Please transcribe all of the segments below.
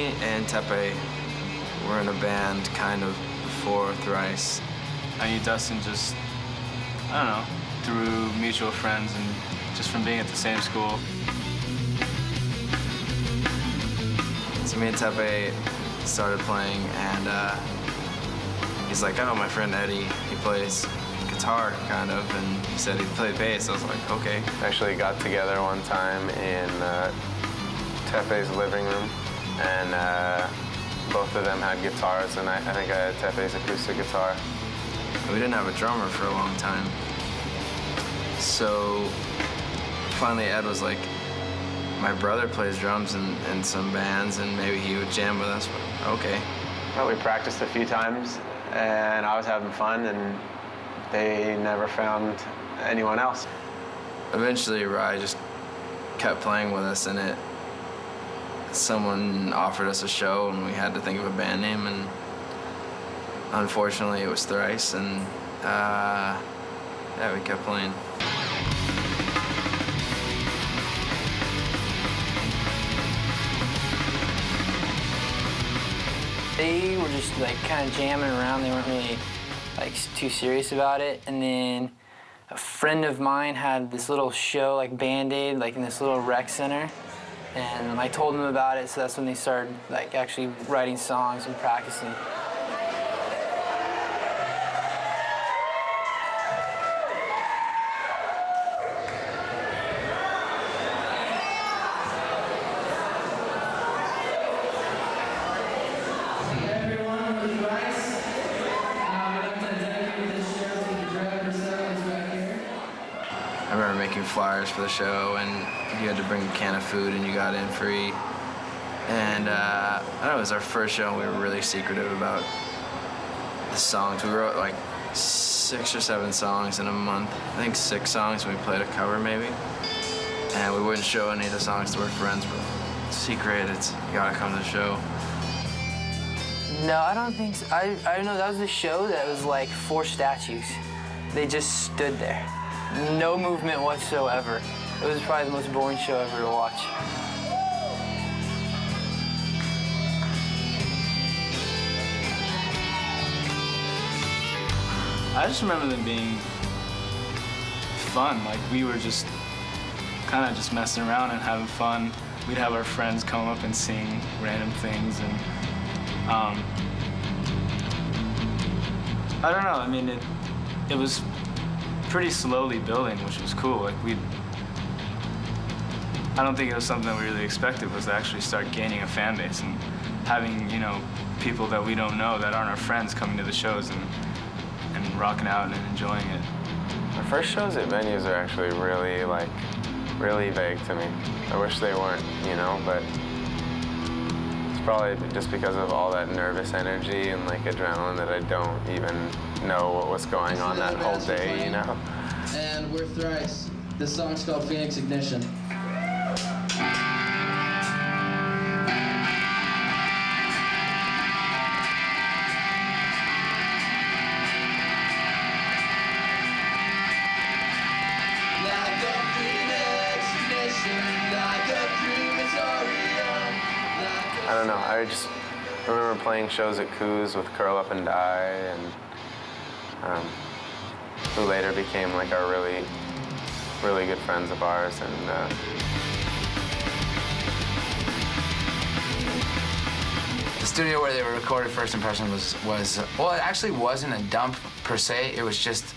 Me and Tepe were in a band kind of before Thrice. I knew Dustin just, I don't know, through mutual friends and just from being at the same school. So me and Tepe started playing, and he's like, oh, my friend Eddie, he plays guitar, kind of, and he said he played bass. I was like, okay. Actually got together one time in Tepe's living room, and both of them had guitars, and I think I had Tepe's acoustic guitar. We didn't have a drummer for a long time. So finally Ed was like, my brother plays drums in some bands, and maybe he would jam with us, but okay. Well, we practiced a few times, and I was having fun, and they never found anyone else. Eventually, Rye just kept playing with us, and someone offered us a show, and we had to think of a band name, and unfortunately, it was Thrice, and yeah, we kept playing. They were just like kind of jamming around. They weren't really like too serious about it. And then a friend of mine had this little show like Band-Aid, like in this little rec center. And I told them about it, so that's when they started like actually writing songs and practicing. I remember making flyers for the show, and you had to bring a can of food, and you got in free. And I don't know, it was our first show, and we were really secretive about the songs. We wrote like 6 or 7 songs in a month. I think 6 songs, and we played a cover maybe. And we wouldn't show any of the songs to our friends, but secret, you gotta come to the show. No, I don't think so. I don't know, that was the show that was like 4 statues. They just stood there. No movement whatsoever. It was probably the most boring show ever to watch. I just remember them being fun. Like, we were just kind of just messing around and having fun. We'd have our friends come up and sing random things, and I don't know, I mean, it was pretty slowly building, which was cool. Like, I don't think it was something that we really expected, was to actually start gaining a fan base and having, you know, people that we don't know that aren't our friends coming to the shows and rocking out and enjoying it. The first shows at venues are actually really vague to me. I wish they weren't, you know, but it's probably just because of all that nervous energy and like adrenaline that I don't even know what was going on that whole day, you know? And we're Thrice. This song's called Phoenix Ignition. I don't know, I just remember playing shows at Coos with Curl Up and Die, and who later became like our really good friends of ours. And the studio where they were recorded, First Impression, was well, it actually wasn't a dump per se. It was just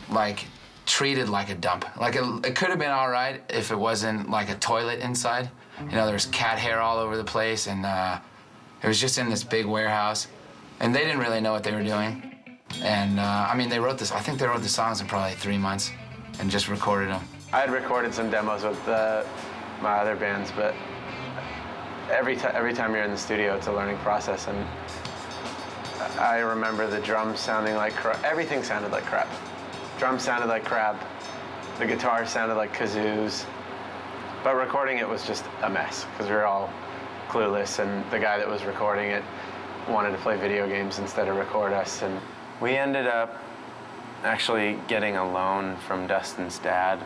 like treated like a dump. Like it could have been all right if it wasn't like a toilet inside. You know, there's cat hair all over the place, and it was just in this big warehouse, and they didn't really know what they were doing. And I mean, I think they wrote the songs in probably 3 months and just recorded them. I had recorded some demos with my other bands, but every time you're in the studio, it's a learning process. And I remember the drums sounding like crap. Everything sounded like crap. Drums sounded like crap. The guitar sounded like kazoos. But recording it was just a mess, because we were all clueless, and the guy that was recording it wanted to play video games instead of record us. And we ended up actually getting a loan from Dustin's dad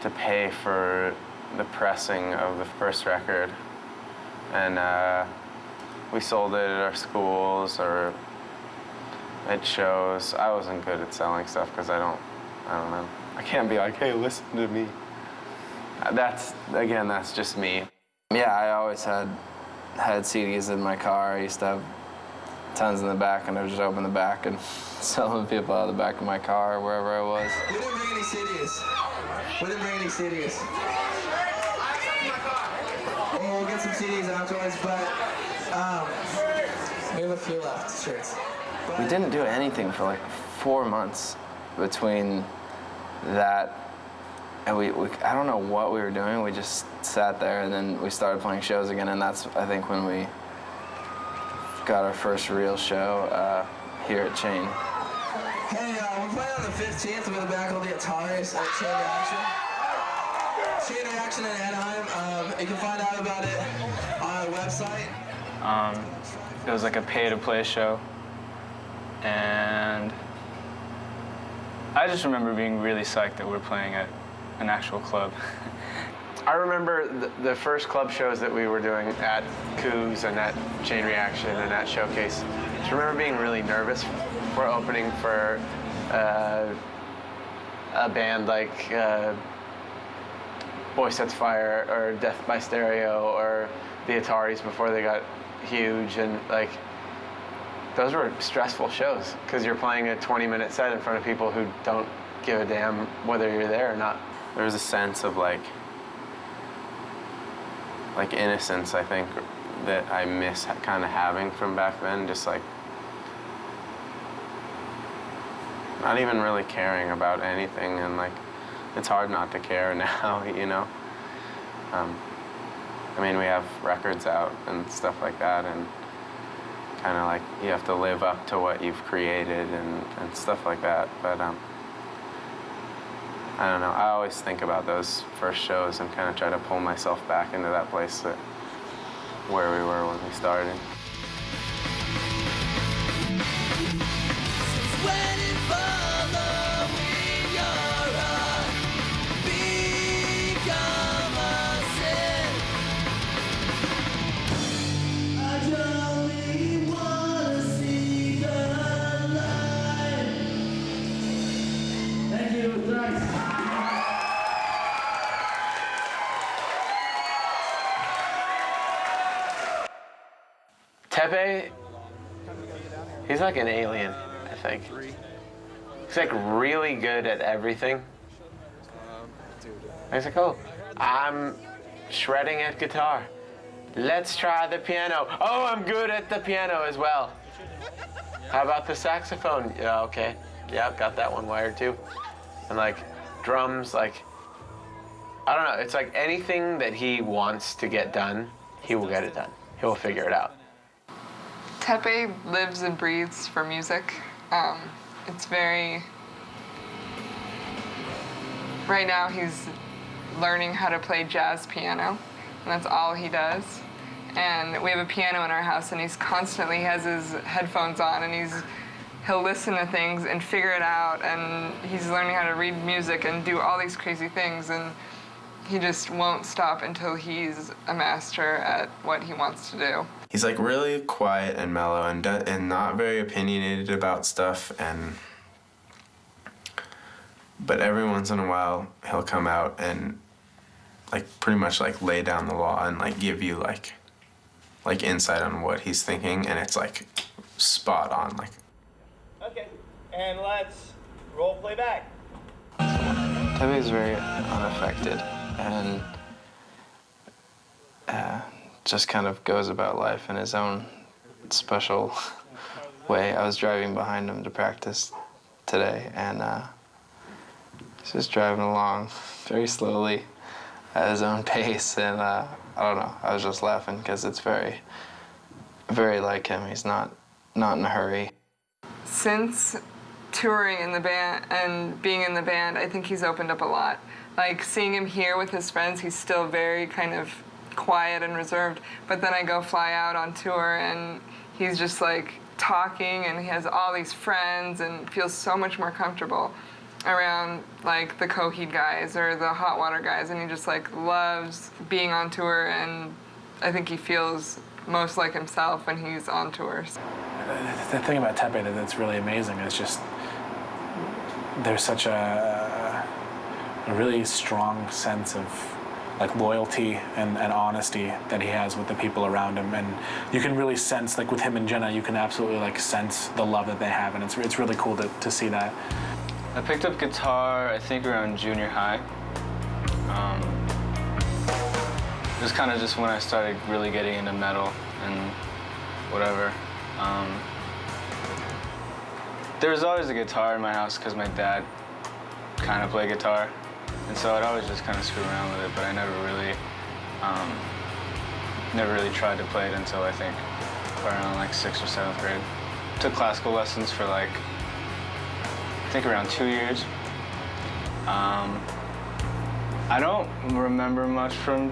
to pay for the pressing of the first record. And we sold it at our schools or at shows. I wasn't good at selling stuff because I don't know. I can't be like, hey, listen to me. That's just me. Yeah, I always had CDs in my car. I used to have tons in the back, and I would just open the back and sell them to people out of the back of my car or wherever I was. We didn't bring any CDs. Well, we'll get some CDs afterwards, but we have a few left, shirts. We didn't do anything for like 4 months between that and we I don't know what we were doing. We just sat there, and then we started playing shows again, and that's, I think, when we got our first real show here at Chain. Hey, we're playing on the 15th with a band called the Thrice at Chain Reaction. Chain Reaction in Anaheim. You can find out about it on our website. It was like a pay-to-play show, and I just remember being really psyched that we were playing at an actual club. I remember the first club shows that we were doing at Coos and at Chain Reaction and at Showcase. I just remember being really nervous for opening for a band like Boy Sets Fire or Death by Stereo or the Ataris before they got huge, and like those were stressful shows because you're playing a 20-minute set in front of people who don't give a damn whether you're there or not. There was a sense of like innocence, I think, that I miss kind of having from back then, just like not even really caring about anything, and like it's hard not to care now, you know. I mean, we have records out and stuff like that, and kind of like you have to live up to what you've created and stuff like that, but I don't know, I always think about those first shows and kind of try to pull myself back into that place where we were when we started. Tepe, he's like an alien, I think. He's like really good at everything. He's like, oh, I'm shredding at guitar. Let's try the piano. Oh, I'm good at the piano as well. How about the saxophone? Yeah, okay. Yeah, got that one wired too. And like drums, like, I don't know, it's like anything that he wants to get done, he will get it done. He'll figure it out. Tepe lives and breathes for music. It's very... Right now he's learning how to play jazz piano, and that's all he does. And we have a piano in our house, and he's constantly has his headphones on, and he'll listen to things and figure it out, and he's learning how to read music and do all these crazy things, and he just won't stop until he's a master at what he wants to do. He's like really quiet and mellow and not very opinionated about stuff, but every once in a while he'll come out and like pretty much like lay down the law and like give you like insight on what he's thinking, and it's like spot on. Like, okay, and let's roll playback. Tepe is very unaffected and just kind of goes about life in his own special way. I was driving behind him to practice today, and he's just driving along very slowly at his own pace, and I don't know, I was just laughing because it's very, very like him. He's not in a hurry. Since touring in the band and being in the band, I think he's opened up a lot. Like, seeing him here with his friends, he's still very kind of quiet and reserved, but then I go fly out on tour and he's just like talking, and he has all these friends and feels so much more comfortable around like the Coheed guys or the Hot Water guys, and he just like loves being on tour and I think he feels most like himself when he's on tours. The thing about Tepe that's really amazing is just there's such a really strong sense of like loyalty and honesty that he has with the people around him, and you can really sense, like with him and Jenna, you can absolutely like sense the love that they have, and it's really cool to see that. I picked up guitar, I think, around junior high. It was kind of just when I started really getting into metal and whatever. There was always a guitar in my house because my dad kind of played guitar. And so I'd always just kind of screw around with it, but I never really tried to play it until I think around like 6th or 7th grade. Took classical lessons for like, I think around 2 years. I don't remember much from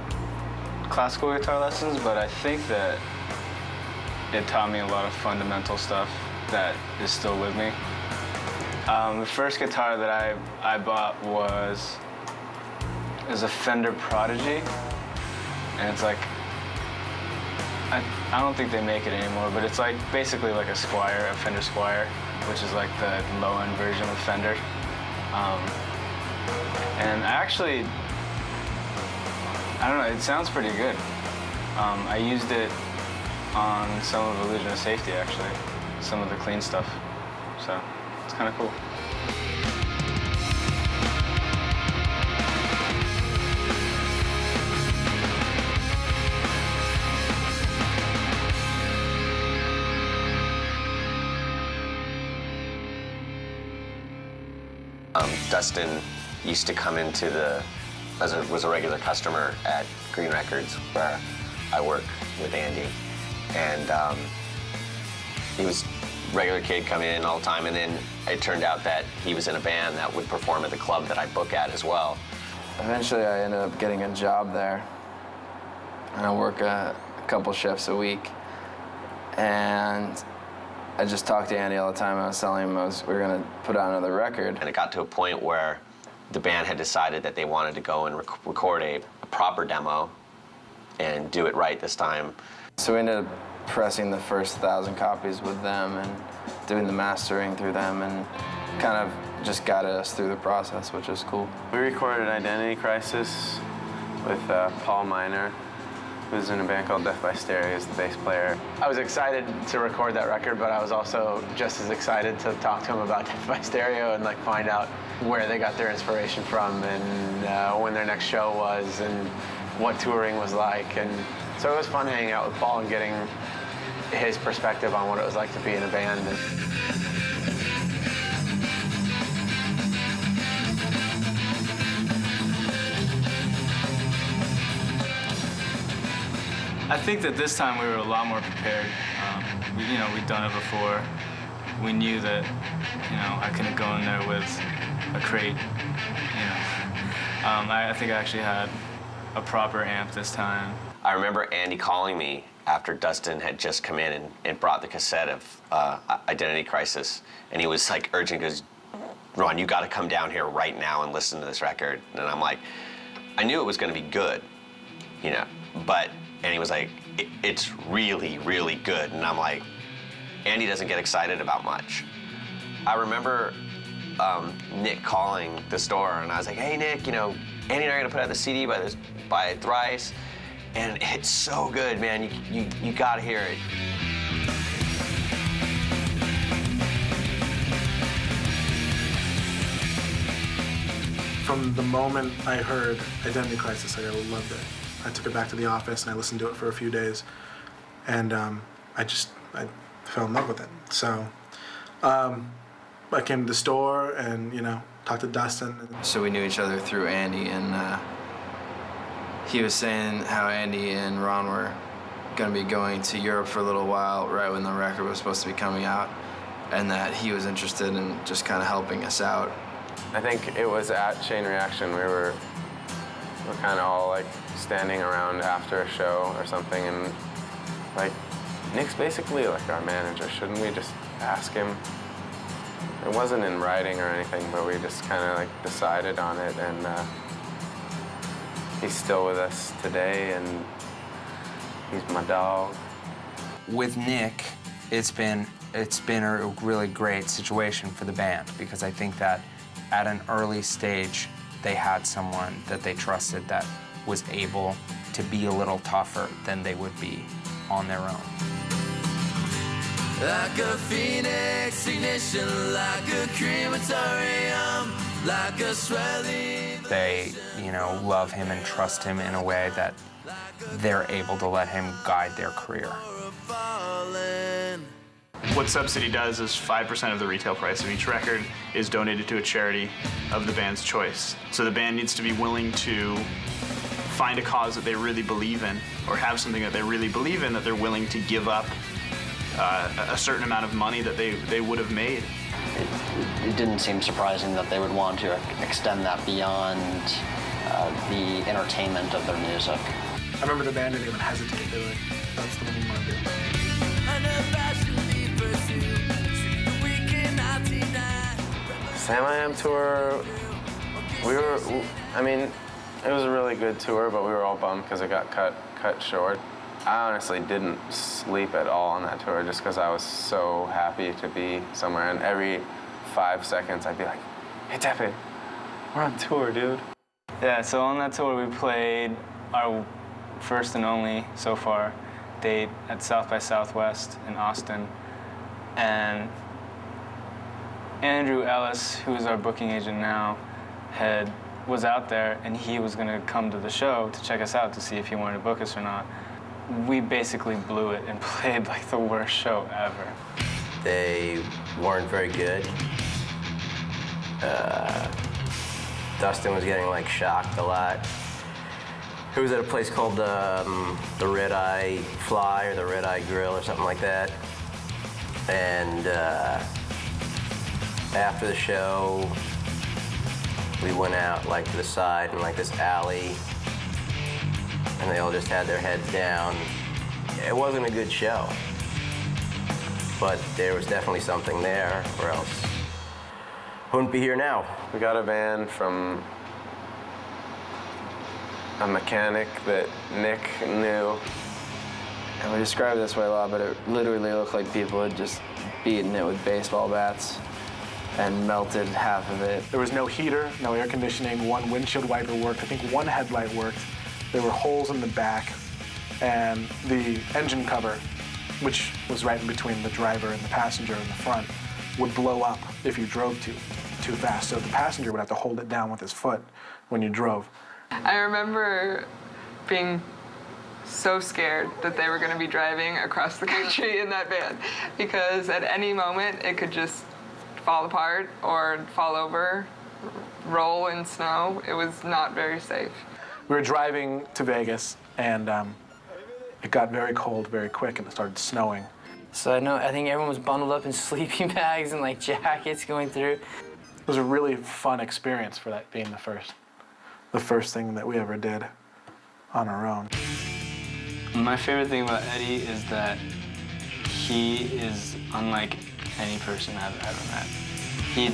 classical guitar lessons, but I think that it taught me a lot of fundamental stuff that is still with me. The first guitar that I bought was a Fender Prodigy, and it's like, I don't think they make it anymore, but it's like basically like a Squier, a Fender Squier, which is like the low-end version of Fender. And actually, I don't know, it sounds pretty good. I used it on some of Illusion of Safety, actually, some of the clean stuff, so it's kind of cool. Dustin used to come into was a regular customer at Green Records, where I work with Andy. And he was a regular kid coming in all the time, and then it turned out that he was in a band that would perform at the club that I book at as well. Eventually I ended up getting a job there, and I work a couple shifts a week. And I just talked to Andy all the time. I was telling him we were gonna put out another record. And it got to a point where the band had decided that they wanted to go and record a proper demo and do it right this time. So we ended up pressing the first 1,000 copies with them and doing the mastering through them, and kind of just guided us through the process, which was cool. We recorded Identity Crisis with Paul Miner, who's in a band called Death by Stereo, as the bass player. I was excited to record that record, but I was also just as excited to talk to him about Death by Stereo and like find out where they got their inspiration from, and when their next show was, and what touring was like. And so it was fun hanging out with Paul and getting his perspective on what it was like to be in a band. I think that this time we were a lot more prepared. We'd done it before. We knew that, I couldn't go in there with a crate, I think I actually had a proper amp this time. I remember Andy calling me after Dustin had just come in and brought the cassette of Identity Crisis, and he was like urging, goes, "Ron, you got to come down here right now and listen to this record." And I'm like, I knew it was going to be good, and he was like, "It's really, really good." And I'm like, Andy doesn't get excited about much. I remember Nick calling the store, and I was like, "Hey, Nick, Andy and I are going to put out the CD by Thrice, and it's so good, man. You got to hear it." From the moment I heard Identity Crisis, I loved it. I took it back to the office and I listened to it for a few days, and I fell in love with it. So I came to the store and talked to Dustin. So we knew each other through Andy, and he was saying how Andy and Ron were going to be going to Europe for a little while right when the record was supposed to be coming out, and that he was interested in just kind of helping us out. I think it was at Chain Reaction. We're kind of all like standing around after a show or something, and like Nick's basically like our manager. Shouldn't we just ask him? It wasn't in writing or anything, but we just kind of like decided on it, and he's still with us today, and He's my dog. With Nick, it's been a really great situation for the band because I think that at an early stage, they had someone that they trusted that was able to be a little tougher than they would be on their own. Like a phoenix ignition, like a crematorium, like a swelling. They, love him and trust him in a way that they're able to let him guide their career. What Subsidy does is 5% of the retail price of each record is donated to a charity of the band's choice. So the band needs to be willing to find a cause that they really believe in, or have something that they really believe in that they're willing to give up a certain amount of money that they would have made. It didn't seem surprising that they would want to extend that beyond the entertainment of their music. I remember the band didn't even hesitate. They were like, that's the one we want to do. Sam I Am tour, it was a really good tour, but we were all bummed because it got cut short. I honestly didn't sleep at all on that tour just because I was so happy to be somewhere, and every 5 seconds I'd be like, hey Tepe, we're on tour, dude. Yeah, so on that tour we played our first and only, so far, date at South by Southwest in Austin. And Andrew Ellis, who is our booking agent now, was out there and he was gonna come to the show to check us out to see if he wanted to book us or not. We basically blew it and played like the worst show ever. They weren't very good. Dustin was getting like shocked a lot. He was at a place called the Red Eye Fly or the Red Eye Grill or something like that. And after the show, we went out like to the side in like this alley, and they all just had their heads down. It wasn't a good show, but there was definitely something there, or else wouldn't be here now. We got a van from a mechanic that Nick knew. And we describe it this way a lot, but it literally looked like people had just beaten it with baseball bats and melted half of it. There was no heater, no air conditioning, one windshield wiper worked, I think one headlight worked. There were holes in the back, and the engine cover, which was right in between the driver and the passenger in the front, would blow up if you drove too fast. So the passenger would have to hold it down with his foot when you drove. I remember being so scared that they were going to be driving across the country in that van, because at any moment it could just fall apart or fall over, roll in snow. It was not very safe. We were driving to Vegas, and it got very cold very quick, and it started snowing. So I think everyone was bundled up in sleeping bags and like jackets going through. It was a really fun experience for that being the first thing that we ever did on our own. My favorite thing about Eddie is that he is unlike any person I've ever met. He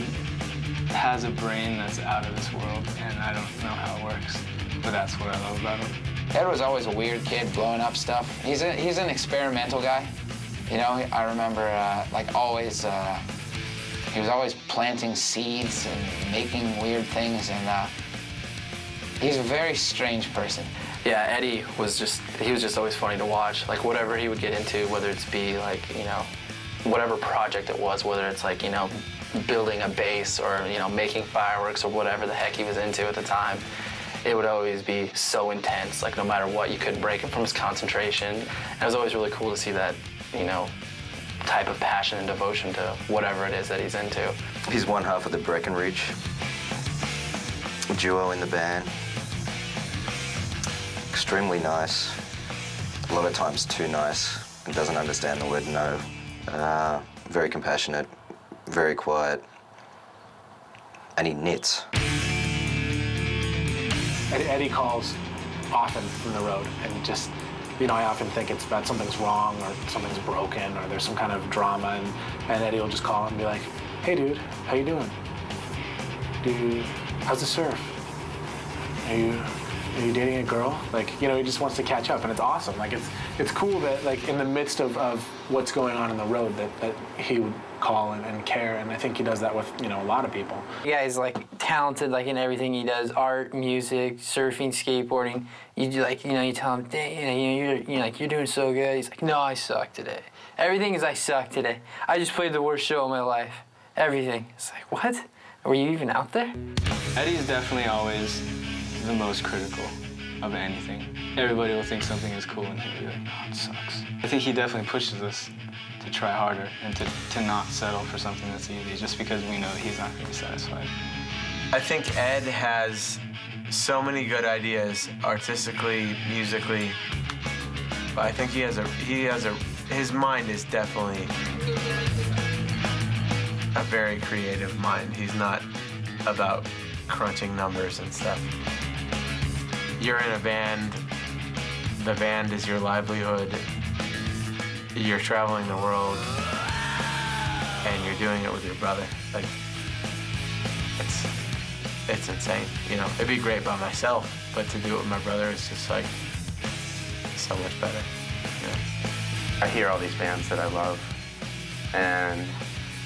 has a brain that's out of this world, and I don't know how it works, but that's what I love about him. Ed was always a weird kid blowing up stuff. He's an experimental guy. I remember he was always planting seeds and making weird things, and he's a very strange person. Yeah, Eddie was just always funny to watch. Like whatever he would get into, whether it's be like, whatever project it was, whether it's like, building a base or, making fireworks or whatever the heck he was into at the time, it would always be so intense. Like no matter what, you couldn't break him from his concentration. And it was always really cool to see that, type of passion and devotion to whatever it is that he's into. He's one half of the Breckenridge duo in the band. Extremely nice, a lot of times too nice, and doesn't understand the word no. Very compassionate, very quiet, and he knits. Eddie calls often from the road, and just, I often think it's that something's wrong or something's broken or there's some kind of drama, and Eddie will just call and be like, hey dude, how you doing? Dude, how's the surf? Are you are you dating a girl? Like, you know, he just wants to catch up, and it's awesome. Like, it's cool that, like, in the midst of what's going on in the road, that he would call and care, and I think he does that with, you know, a lot of people. Yeah, he's, like, talented, like, in everything he does, art, music, surfing, skateboarding. You do, like, you know, you tell him, dang, you're like, you're doing so good. He's like, no, I suck today. Everything is I suck today. I just played the worst show of my life. Everything. It's like, what? Were you even out there? Eddie's definitely always the most critical of anything. Everybody will think something is cool and he'll be like, no, it sucks. I think he definitely pushes us to try harder and to not settle for something that's easy just because we know that he's not going to be satisfied. I think Ed has so many good ideas artistically, musically, but I think his mind is definitely a very creative mind. He's not about crunching numbers and stuff. You're in a band, the band is your livelihood, you're traveling the world, and you're doing it with your brother. Like, it's insane, you know? It'd be great by myself, but to do it with my brother is just like so much better, you know? I hear all these bands that I love, and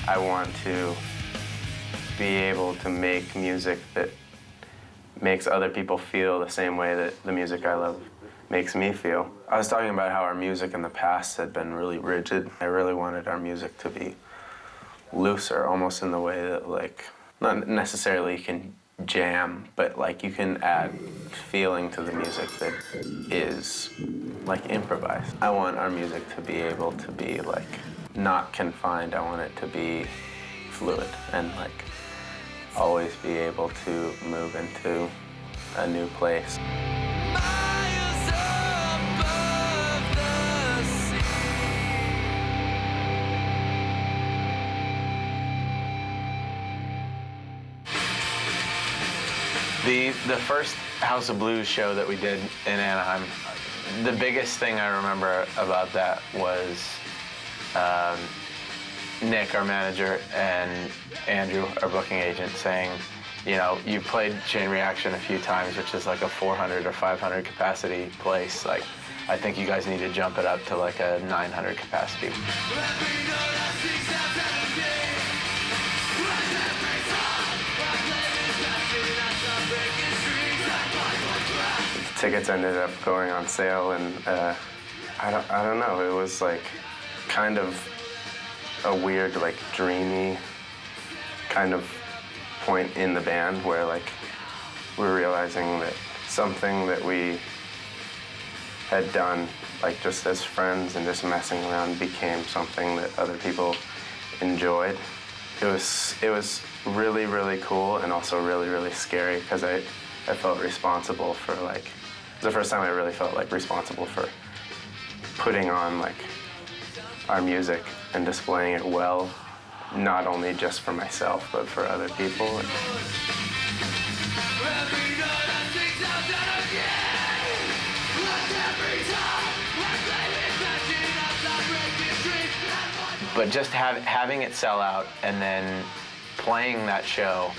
I want to be able to make music that makes other people feel the same way that the music I love makes me feel. I was talking about how our music in the past had been really rigid. I really wanted our music to be looser, almost in the way that, like, not necessarily you can jam, but like you can add feeling to the music that is like improvised. I want our music to be able to be like not confined. I want it to be fluid and like always be able to move into a new place. The first House of Blues show that we did in Anaheim, the biggest thing I remember about that was Nick, our manager, and Andrew, our booking agent, saying, you know, you played Chain Reaction a few times, which is like a 400 or 500 capacity place. Like, I think you guys need to jump it up to like a 900 capacity. Tickets ended up going on sale, and I don't know. It was like kind of a weird, like dreamy kind of point in the band where like we're realizing that something that we had done like just as friends and just messing around became something that other people enjoyed. It was really, really cool and also really, really scary because I felt responsible for like, it was the first time I really felt like responsible for putting on like our music and displaying it well, not only just for myself, but for other people. But just having it sell out and then playing that show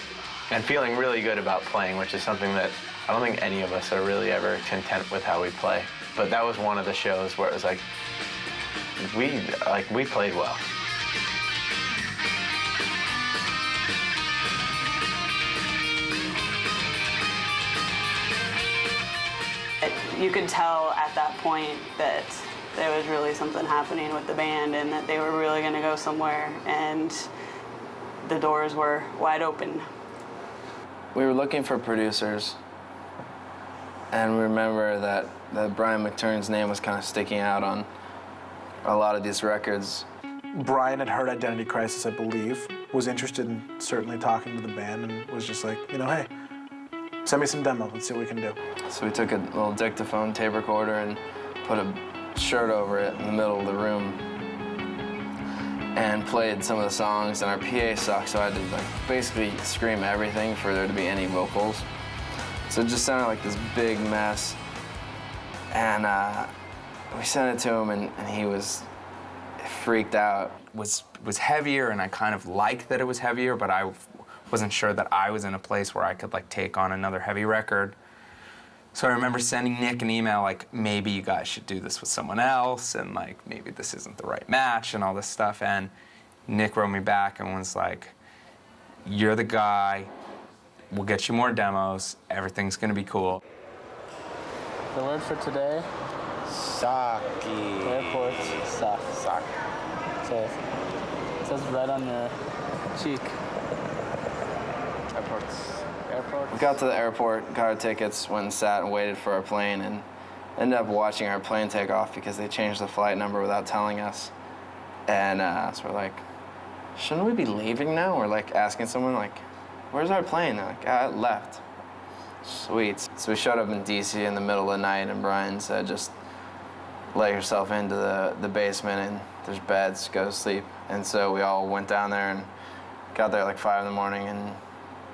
and feeling really good about playing, which is something that I don't think any of us are really ever content with how we play. But that was one of the shows where it was like, we played well. You could tell at that point that there was really something happening with the band and that they were really going to go somewhere, and the doors were wide open. We were looking for producers, and we remember that Brian McTurn's name was kind of sticking out on a lot of these records. Brian had heard Identity Crisis, I believe, was interested in certainly talking to the band, and was just like, you know, hey, send me some demos, let's see what we can do. So we took a little dictaphone tape recorder and put a shirt over it in the middle of the room and played some of the songs, and our PA sucked, so I had to like basically scream everything for there to be any vocals. So it just sounded like this big mess, and we sent it to him, and he was freaked out. Was heavier, and I kind of liked that it was heavier, but I wasn't sure that I was in a place where I could like take on another heavy record. So I remember sending Nick an email like, maybe you guys should do this with someone else, and like, maybe this isn't the right match and all this stuff. And Nick wrote me back and was like, you're the guy, we'll get you more demos, everything's gonna be cool. The word for today? Saki. Airport. Suck. Suck. So it says right on your cheek. Airports. We got to the airport, got our tickets, went and sat and waited for our plane, and ended up watching our plane take off because they changed the flight number without telling us. And so we're like, shouldn't we be leaving now? We're like asking someone like, where's our plane? They're like, it left. Sweet. So we showed up in DC in the middle of the night, and Brian said, just let yourself into the basement, and there's beds, go to sleep. And so we all went down there and got there like 5 in the morning and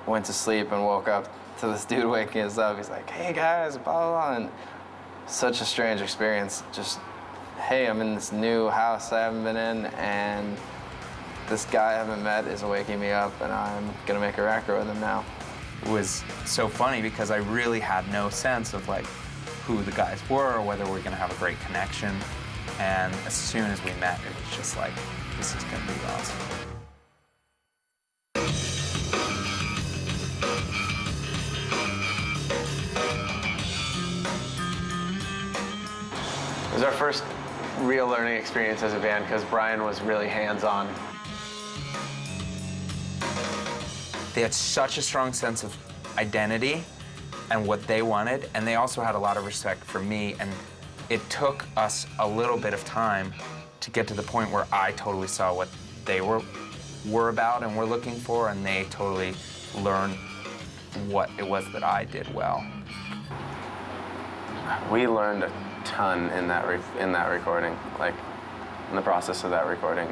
went to sleep and woke up to this dude waking us up. He's like, hey guys, blah, blah, blah. And such a strange experience. Just, hey, I'm in this new house I haven't been in, and this guy I haven't met is waking me up, and I'm gonna make a record with him now. It was so funny because I really had no sense of like who the guys were or whether we were gonna have a great connection. And as soon as we met, it was just like, this is gonna be awesome. It was our first real learning experience as a band because Brian was really hands-on. They had such a strong sense of identity and what they wanted, and they also had a lot of respect for me, and it took us a little bit of time to get to the point where I totally saw what they were about and were looking for, and they totally learned what it was that I did well. We learned a ton in that recording, like in the process of that recording.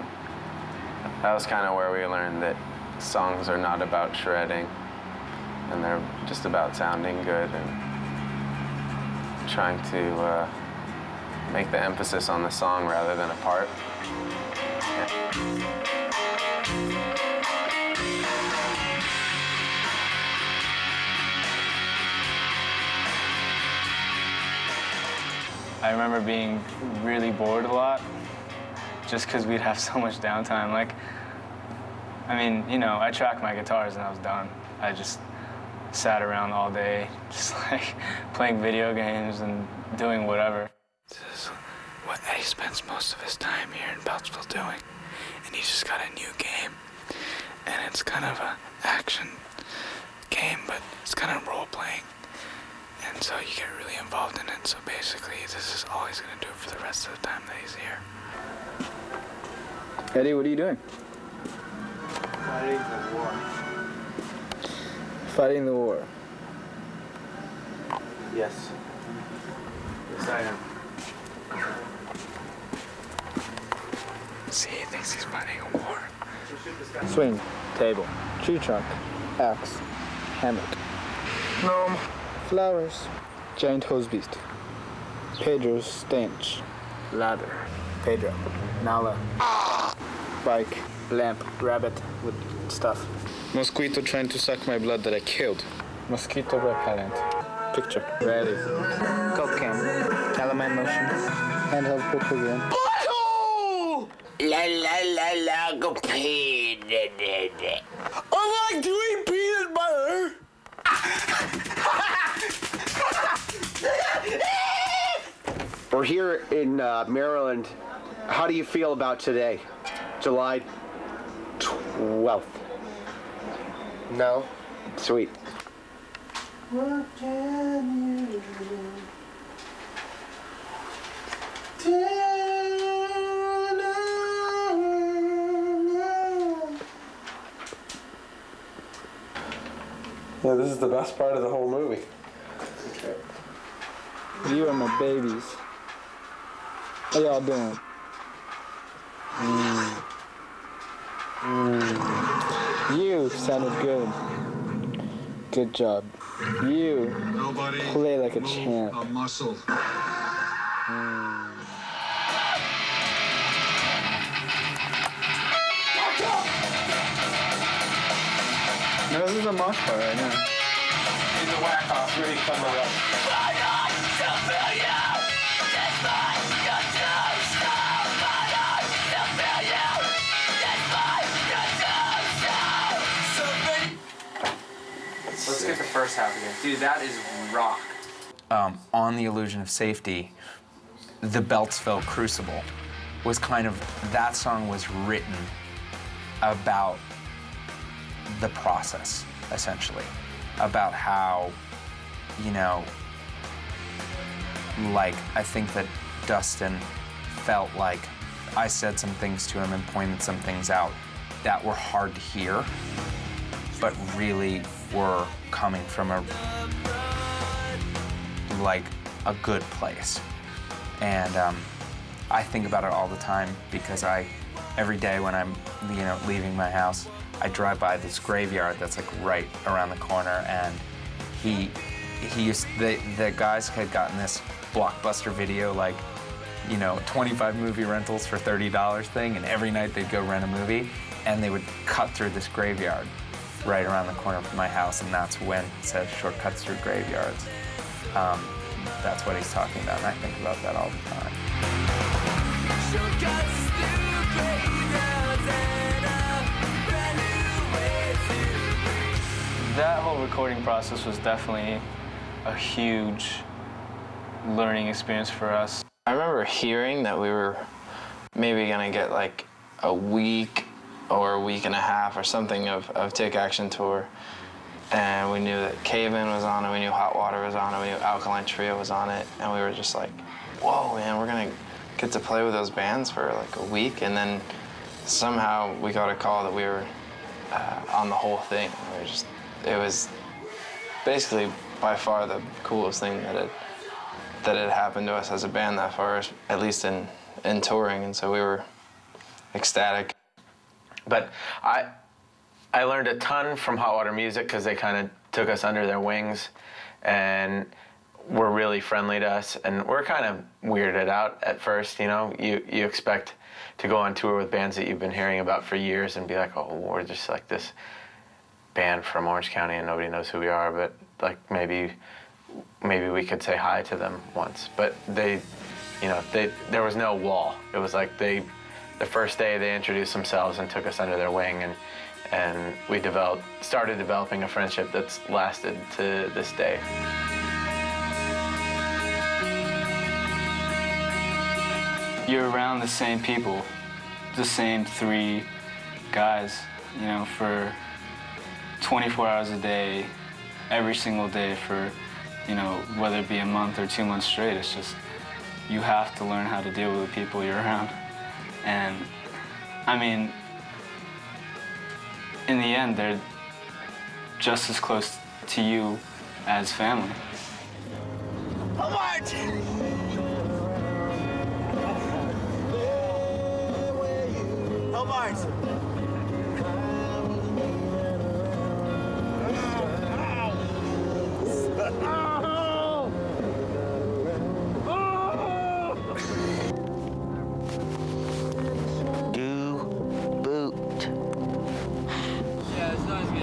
That was kind of where we learned that songs are not about shredding, and they're just about sounding good and trying to make the emphasis on the song rather than a part. I remember being really bored a lot just because we'd have so much downtime. Like, I mean, you know, I tracked my guitars and I was done. I just sat around all day, just like playing video games and doing whatever. This is what Eddie spends most of his time here in Beltsville doing. And he's just got a new game. And it's kind of an action game, but it's kind of role-playing. And so you get really involved in it. So basically, this is all he's going to do for the rest of the time that he's here. Eddie, what are you doing? Fighting the war. Fighting the war. Yes. Yes, I am. See, he thinks he's fighting a war. Swing, table, tree trunk, axe, hammock, gnome, flowers, giant hose beast, Pedro's stench, ladder, Pedro, Nala, bike, lamp, rabbit with stuff, mosquito trying to suck my blood that I killed, mosquito repellent, picture, ready, coke can, calamine motion, handheld picture game. La la la la, go peanut. I like to eat peanut butter. We're here in Maryland. How do you feel about today, July 12th? No. Sweet. What can you do? Yeah, this is the best part of the whole movie. You are my babies. How y'all doing? You sounded good. Good job. You play like a champ. A muscle. No, this is a mosh part right now. In the whack-off, really fun to watch. first half again. Dude, that is rock. On the Illusion of Safety, the Beltsville Crucible was kind of, that song was written about the process, essentially. About how, you know, like, I think that Dustin felt like I said some things to him and pointed some things out that were hard to hear, but really were coming from a good place. And I think about it all the time because every day when I'm, you know, leaving my house, I drive by this graveyard that's like right around the corner, and the guys had gotten this Blockbuster Video, like, you know, 25 movie rentals for $30 thing, and every night they'd go rent a movie, and they would cut through this graveyard right around the corner from my house, and that's when it says shortcuts through graveyards. That's what he's talking about, and I think about that all the time. That whole recording process was definitely a huge learning experience for us. I remember hearing that we were maybe gonna get like a week or a week and a half or something of Take Action Tour. And we knew that Cave-In was on it, we knew Hot Water was on it, we knew Alkaline Trio was on it, and we were just like, whoa, man, we're gonna get to play with those bands for like a week, and then somehow we got a call that we were on the whole thing. It was basically by far the coolest thing that had happened to us as a band that far, at least in touring, and so we were ecstatic. But I learned a ton from Hot Water Music because they kind of took us under their wings and were really friendly to us, and we're kind of weirded out at first, you know. You expect to go on tour with bands that you've been hearing about for years and be like, oh, we're just like this band from Orange County and nobody knows who we are, but like maybe we could say hi to them once. But there was no wall. It was like the first day they introduced themselves and took us under their wing, and we started developing a friendship that's lasted to this day. You're around the same people, the same 3 guys, you know, for 24 hours a day, every single day for, you know, whether it be a month or 2 months straight. It's just, you have to learn how to deal with the people you're around. And, I mean, in the end, they're just as close to you as family. Hobart! Hobart!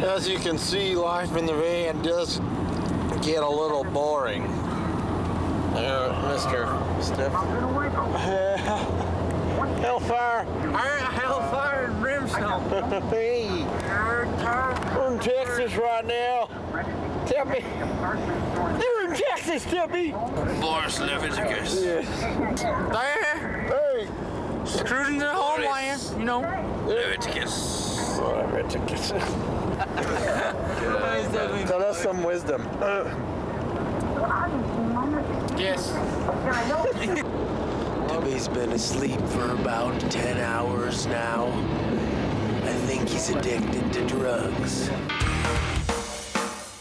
As you can see, life in the van does get a little boring. Mr. Stiff. Hellfire. Hellfire and brimstone. Hey. We're in Texas right now. Tippy. They're in Texas, Tippy. Boris Leviticus. There. Hey. Cruising to the homeland, you know. Leviticus. Leviticus. Tell us some wisdom. Yes. Tippy's been asleep for about 10 hours now. I think he's addicted to drugs.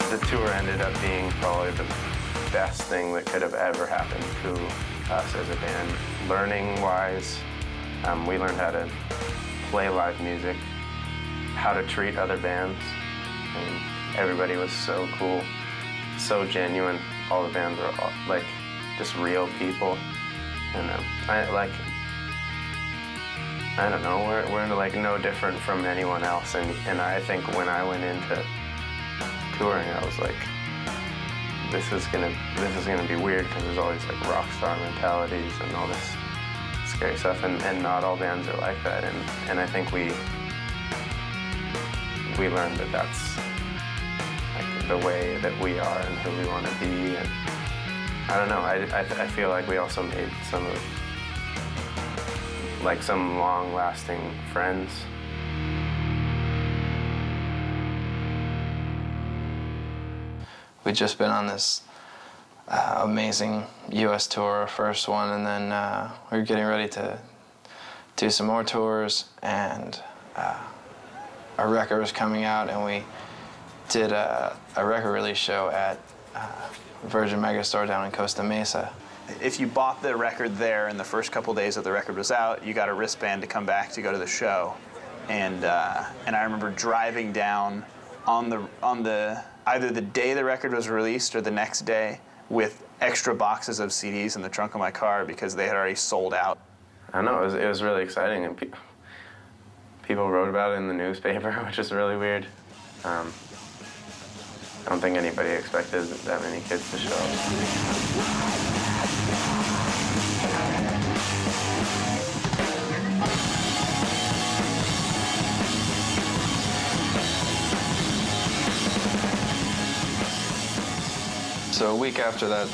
The tour ended up being probably the best thing that could have ever happened to us as a band. Learning-wise, we learned how to play live music, how to treat other bands, and everybody was so cool, so genuine. All the bands were like just real people, and I don't know, we're like no different from anyone else, and I think when I went into touring, I was like, this is gonna be weird because there's all these like rock star mentalities and all this scary stuff, and not all bands are like that, and I think we learned that that's like the way that we are and who we want to be. And I don't know. I feel like we also made some long-lasting friends. We'd just been on this amazing U.S. tour, our first one, and then we were getting ready to do some more tours, and our record was coming out, and we did a record release show at Virgin Megastore down in Costa Mesa. If you bought the record there in the first couple days that the record was out, you got a wristband to come back to go to the show. And I remember driving down on the either the day the record was released or the next day with extra boxes of CDs in the trunk of my car because they had already sold out. I don't know, it was really exciting, and people wrote about it in the newspaper, which is really weird. I don't think anybody expected that many kids to show up. So a week after that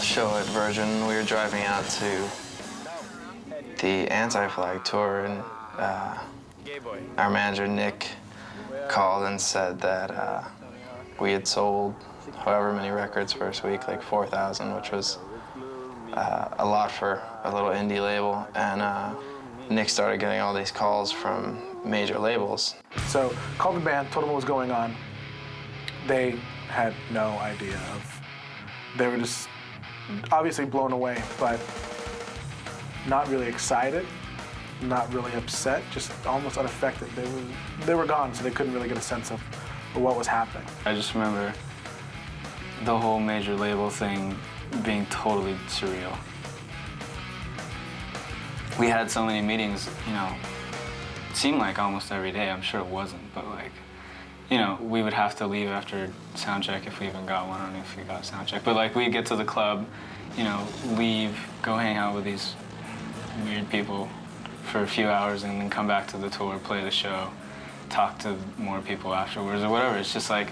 show at Virgin, we were driving out to the Anti-Flag tour, and our manager, Nick, called and said that we had sold however many records first week, like 4,000, which was a lot for a little indie label. And Nick started getting all these calls from major labels. So called the band, told them what was going on. They had no idea they were just obviously blown away, but not really excited, not really upset, just almost unaffected. They were gone, so they couldn't really get a sense of what was happening. I just remember the whole major label thing being totally surreal. We had so many meetings, you know, it seemed like almost every day. I'm sure it wasn't, but like, you know, we would have to leave after sound check if we even got one. I don't know if we got sound check, but like we'd get to the club, you know, leave, go hang out with these weird people for a few hours, and then come back to the tour, play the show, talk to more people afterwards or whatever. It's just like,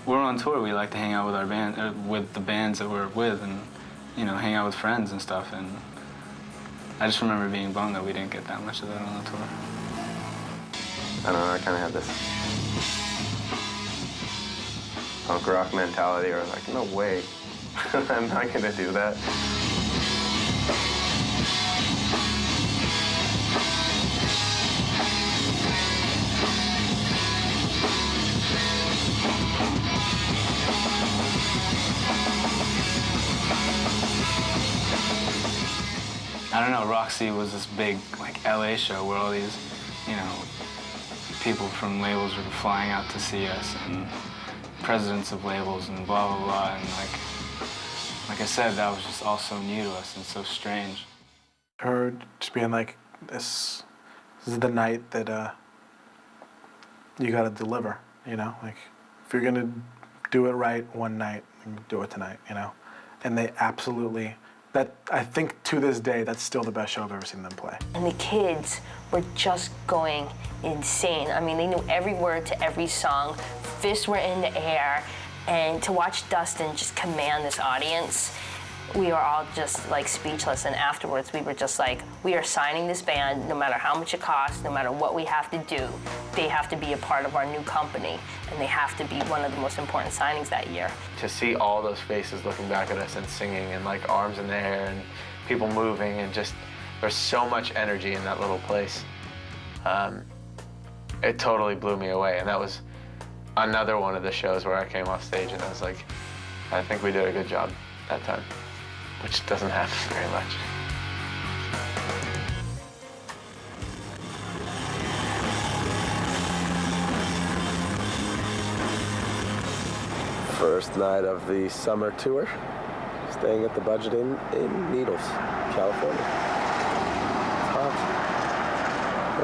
we're on tour, we like to hang out with our band, with the bands that we're with, and, you know, hang out with friends and stuff. And I just remember being bummed that we didn't get that much of that on the tour. I don't know, I kind of had this punk rock mentality, or like, no way, I'm not gonna do that. I don't know, Roxy was this big, like, LA show where all these, you know, people from labels were flying out to see us, and presidents of labels and blah, blah, blah, and like I said, that was just all so new to us and so strange. Her just being like, this is the night that you gotta deliver, you know? Like, if you're gonna do it right one night, do it tonight, you know? And they absolutely, I think to this day, that's still the best show I've ever seen them play. And the kids were just going insane. I mean, they knew every word to every song. Fists were in the air. And to watch Dustin just command this audience, we were all just like speechless. And afterwards, we were just like, we are signing this band no matter how much it costs, no matter what we have to do. They have to be a part of our new company, and they have to be one of the most important signings that year. To see all those faces looking back at us and singing, and like arms in the air and people moving, and just there's so much energy in that little place. It totally blew me away, and that was another one of the shows where I came off stage and I was like, I think we did a good job that time, which doesn't happen very much. First night of the summer tour, staying at the Budget Inn in Needles, California. It's hot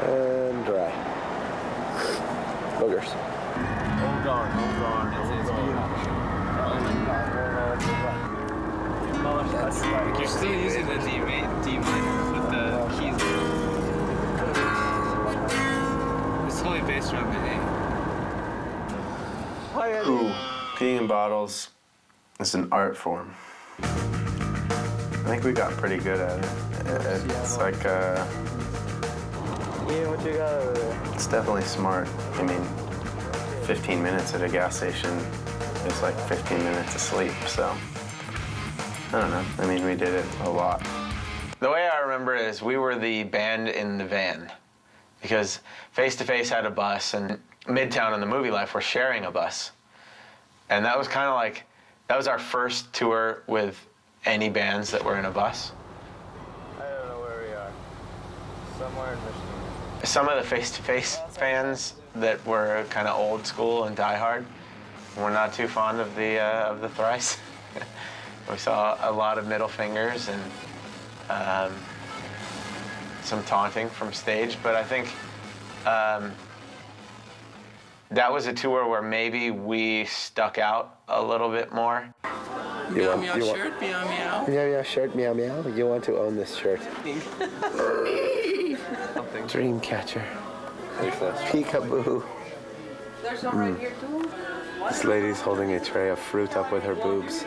and dry. Boogers. Hold on, hold on, hold on. You're still using the D minor with the keys. It's totally based around the A. Ooh, peeing in bottles is an art form. I think we got pretty good at it. It's like, Yeah, what you got over there? it's definitely smart. I mean, 15 minutes at a gas station is like 15 minutes of sleep, so I don't know. I mean, we did it a lot. The way I remember it is we were the band in the van because Face to Face had a bus and Midtown and the Movie Life were sharing a bus. And that was kind of like, that was our first tour with any bands that were in a bus. I don't know where we are. Somewhere in Michigan. Some of the Face to Face fans that were kind of old school and diehard were not too fond of the Thrice. We saw a lot of middle fingers and some taunting from stage, but I think that was a tour where maybe we stuck out a little bit more. Meow meow shirt, meow meow. Meow meow shirt, meow meow. You want to own this shirt. Dreamcatcher. Peekaboo. There's some right here too. This lady's holding a tray of fruit up with her boobs.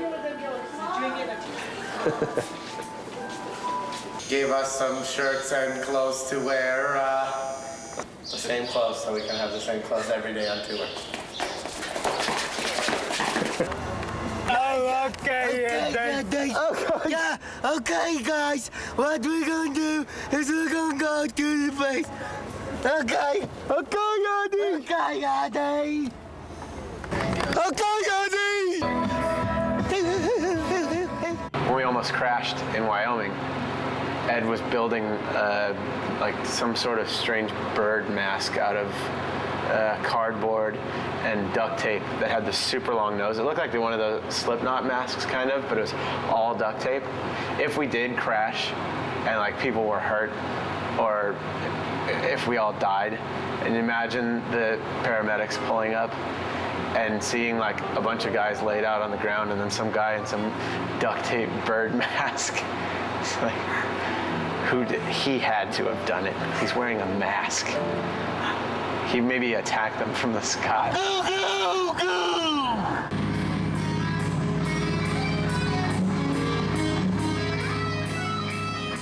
Gave us some shirts and clothes to wear. The same clothes, so we can have the same clothes every day on tour. Oh, okay, yeah, okay, guys. What we're gonna do is we're gonna go to the place. Okay, Yadi. Okay, Yadi. Okay, Yadi. When we almost crashed in Wyoming, Ed was building like some sort of strange bird mask out of cardboard and duct tape that had this super long nose. It looked like one of the Slipknot masks, kind of, but it was all duct tape. If we did crash and like people were hurt, or if we all died, and imagine the paramedics pulling up and seeing like a bunch of guys laid out on the ground and then some guy in some duct tape bird mask. It's like, he had to have done it. He's wearing a mask. He maybe attacked them from the sky.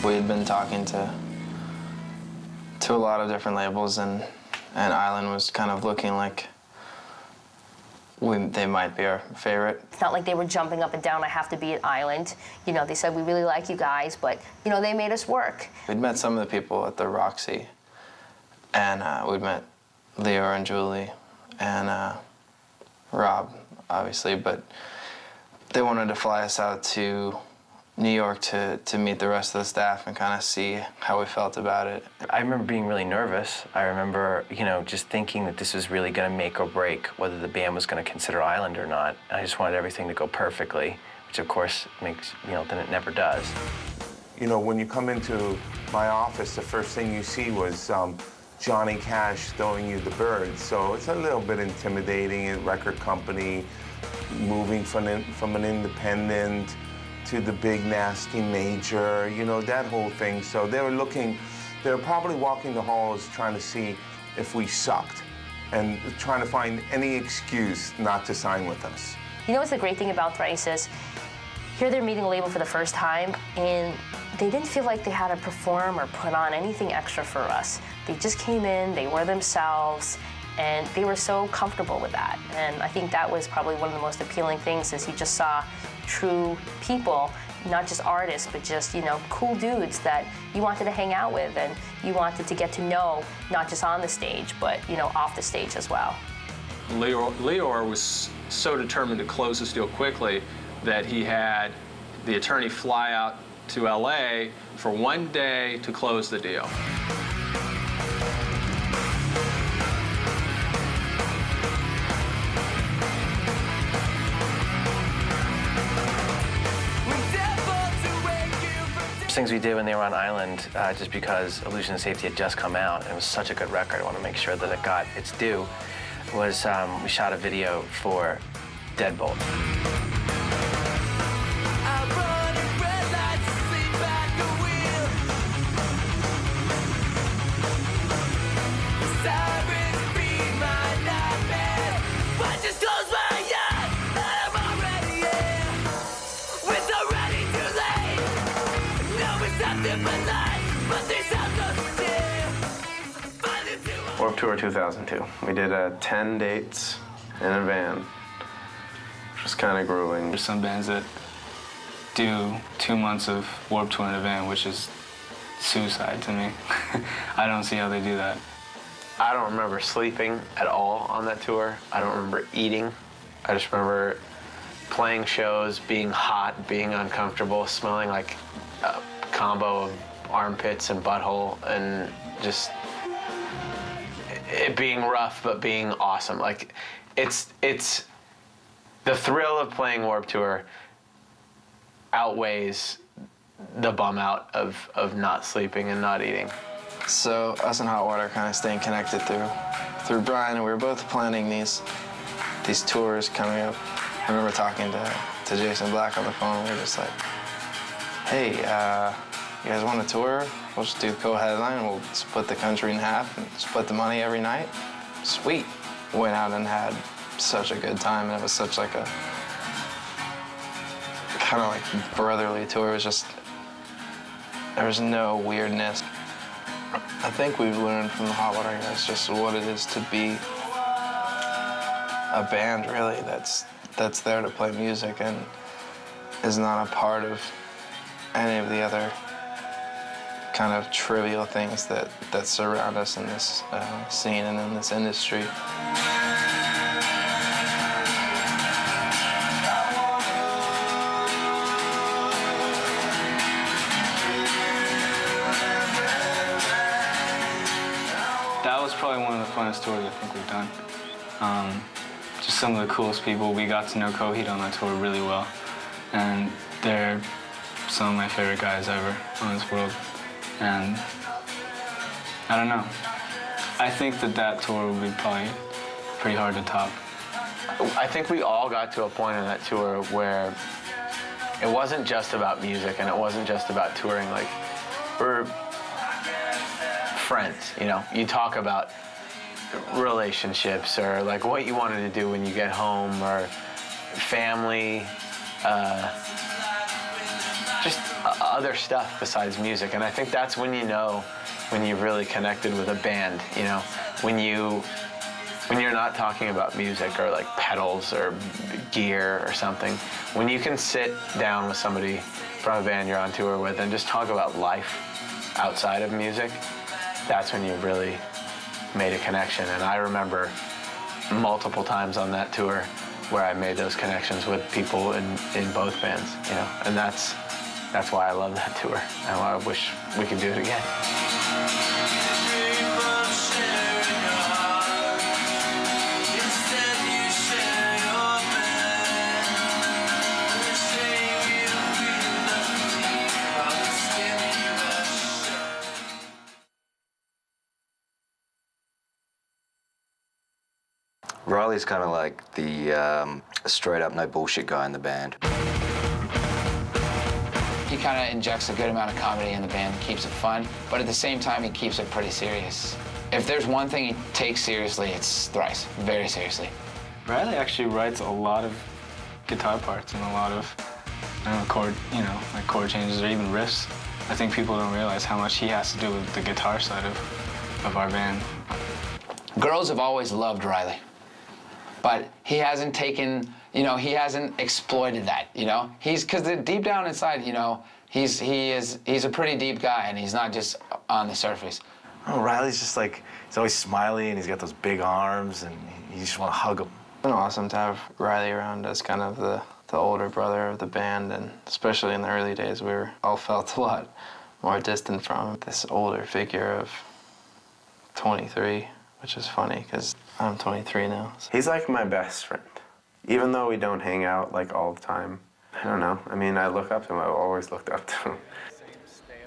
We had been talking to a lot of different labels, and Island was kind of looking like they might be our favorite. It's not like they were jumping up and down, I have to be at Island. You know, they said, we really like you guys, but, you know, they made us work. We'd met some of the people at the Roxy, and we'd met Leo and Julie and Rob, obviously, but they wanted to fly us out to New York to meet the rest of the staff and kind of see how we felt about it. I remember being really nervous. I remember, you know, just thinking that this was really going to make or break whether the band was going to consider Island or not. I just wanted everything to go perfectly, which of course makes, you know, then it never does. You know, when you come into my office, the first thing you see was Johnny Cash throwing you the bird. So it's a little bit intimidating. A record company moving from an independent to the big nasty major, you know, that whole thing. So they were probably walking the halls trying to see if we sucked and trying to find any excuse not to sign with us. You know what's the great thing about Thrice is, here they're meeting a label for the first time, and they didn't feel like they had to perform or put on anything extra for us. They just came in, they were themselves, and they were so comfortable with that. And I think that was probably one of the most appealing things, is you just saw true people, not just artists, but just, you know, cool dudes that you wanted to hang out with and you wanted to get to know, not just on the stage, but, you know, off the stage as well. Leor was so determined to close this deal quickly that he had the attorney fly out to LA for one day to close the deal. Things we did when they were on Island, just because Illusion of Safety had just come out, and it was such a good record, I want to make sure that it got its due, was we shot a video for Deadbolt. Just close my Warped Tour 2002. We did 10 dates in a van, which was kind of grueling. There's some bands that do 2 months of Warped Tour in a van, which is suicide to me. I don't see how they do that. I don't remember sleeping at all on that tour. I don't remember eating. I just remember playing shows, being hot, being uncomfortable, smelling like a combo of armpits and butthole, and just it being rough but being awesome. Like, it's the thrill of playing Warped Tour outweighs the bum out of not sleeping and not eating. So us and Hot Water kind of staying connected through Brian, and we were both planning these tours coming up. I remember talking to Jason Black on the phone. We were just like, hey, you guys want a tour? We'll just do co-headline, and we'll split the country in half and split the money every night. Sweet. Went out and had such a good time, and it was such like a kind of like brotherly tour. It was just, there was no weirdness. I think we've learned from the Hot Water guys just what it is to be a band, really, that's there to play music and is not a part of any of the other kind of trivial things that surround us in this scene and in this industry. That was probably one of the funnest tours I think we've done. Just some of the coolest people. We got to know Coheed on that tour really well, and they're some of my favorite guys ever on this world. And I don't know. I think that tour would be probably pretty hard to top. I think we all got to a point on that tour where it wasn't just about music and it wasn't just about touring. Like, we're friends, you know. You talk about relationships or like what you wanted to do when you get home or family, just other stuff besides music. And I think that's when you know when you've really connected with a band, you know, when you're not talking about music or like pedals or gear or something. When you can sit down with somebody from a band you're on tour with and just talk about life outside of music, that's when you've really made a connection. And I remember multiple times on that tour where I made those connections with people in both bands, you know, and that's why I love that tour and why I wish we could do it again. Riley's kind of like the straight-up, no bullshit guy in the band. He kind of injects a good amount of comedy in the band and keeps it fun, but at the same time, he keeps it pretty serious. If there's one thing he takes seriously, it's Thrice, very seriously. Riley actually writes a lot of guitar parts and a lot of chord changes or even riffs. I think people don't realize how much he has to do with the guitar side of our band. Girls have always loved Riley, but he hasn't taken, he hasn't exploited that, because deep down inside, he's a pretty deep guy and he's not just on the surface. Oh, Riley's just like, he's always smiley and he's got those big arms and you just want to hug him. It's been awesome to have Riley around as kind of the older brother of the band, and especially in the early days, we all felt a lot more distant from this older figure of 23, which is funny because I'm 23 now. So. He's like my best friend. Even though we don't hang out like all the time, I don't know. I mean, I look up to him. I've always looked up to him.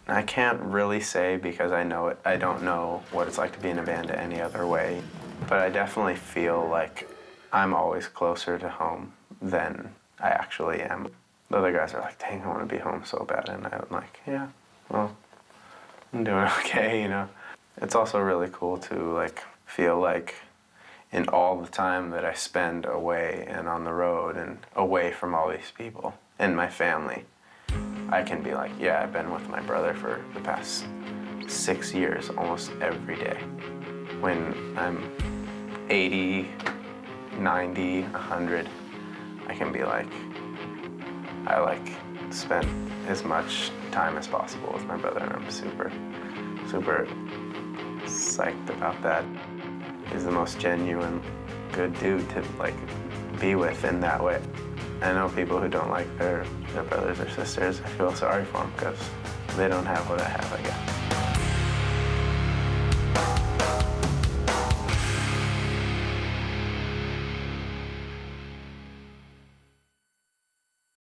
I can't really say because I know it. I don't know what it's like to be in a band any other way. But I definitely feel like I'm always closer to home than I actually am. The other guys are like, dang, I want to be home so bad. And I'm like, yeah, well, I'm doing okay, It's also really cool to feel like in all the time that I spend away and on the road and away from all these people and my family, I can be like, yeah, I've been with my brother for the past 6 years, almost every day. when I'm 80, 90, 100, I can be like, I like spend as much time as possible with my brother, and I'm super, super psyched about that. He's the most genuine, good dude to like be with in that way. I know people who don't like their brothers or sisters. I feel sorry for them because they don't have what I have, I guess.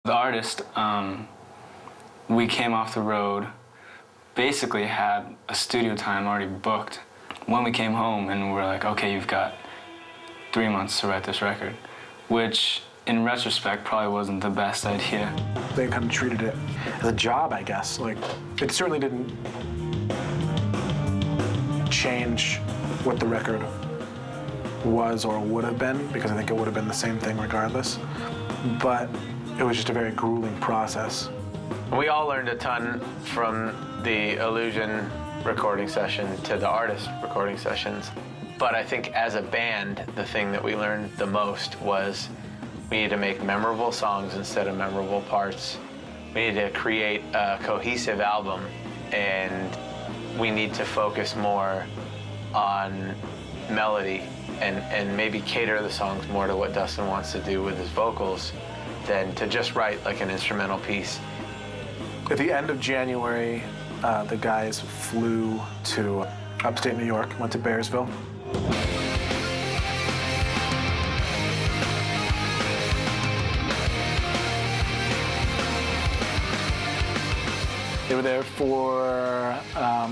The artist, we came off the road, basically had a studio time already booked. When we came home and we're like, okay, you've got 3 months to write this record, which in retrospect probably wasn't the best idea. They kind of treated it as a job, I guess. Like, it certainly didn't change what the record was or would have been, because I think it would have been the same thing regardless. But it was just a very grueling process. We all learned a ton from the Illusion recording session to the artist recording sessions. But I think as a band, the thing that we learned the most was we need to make memorable songs instead of memorable parts. We need to create a cohesive album, and we need to focus more on melody and maybe cater the songs more to what Dustin wants to do with his vocals than to just write like an instrumental piece. At the end of January, the guys flew to upstate New York, went to Bearsville. They were there for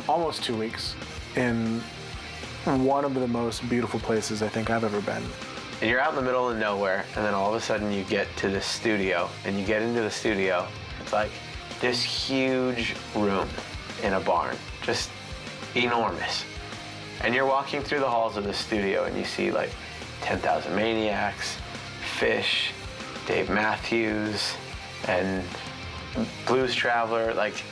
almost 2 weeks in one of the most beautiful places I think I've ever been. And you're out in the middle of nowhere, and then all of a sudden you get to the studio, and you get into the studio. It's like this huge room in a barn, just enormous. And you're walking through the halls of the studio, and you see like 10,000 Maniacs, Fish, Dave Matthews, and Blues Traveler, like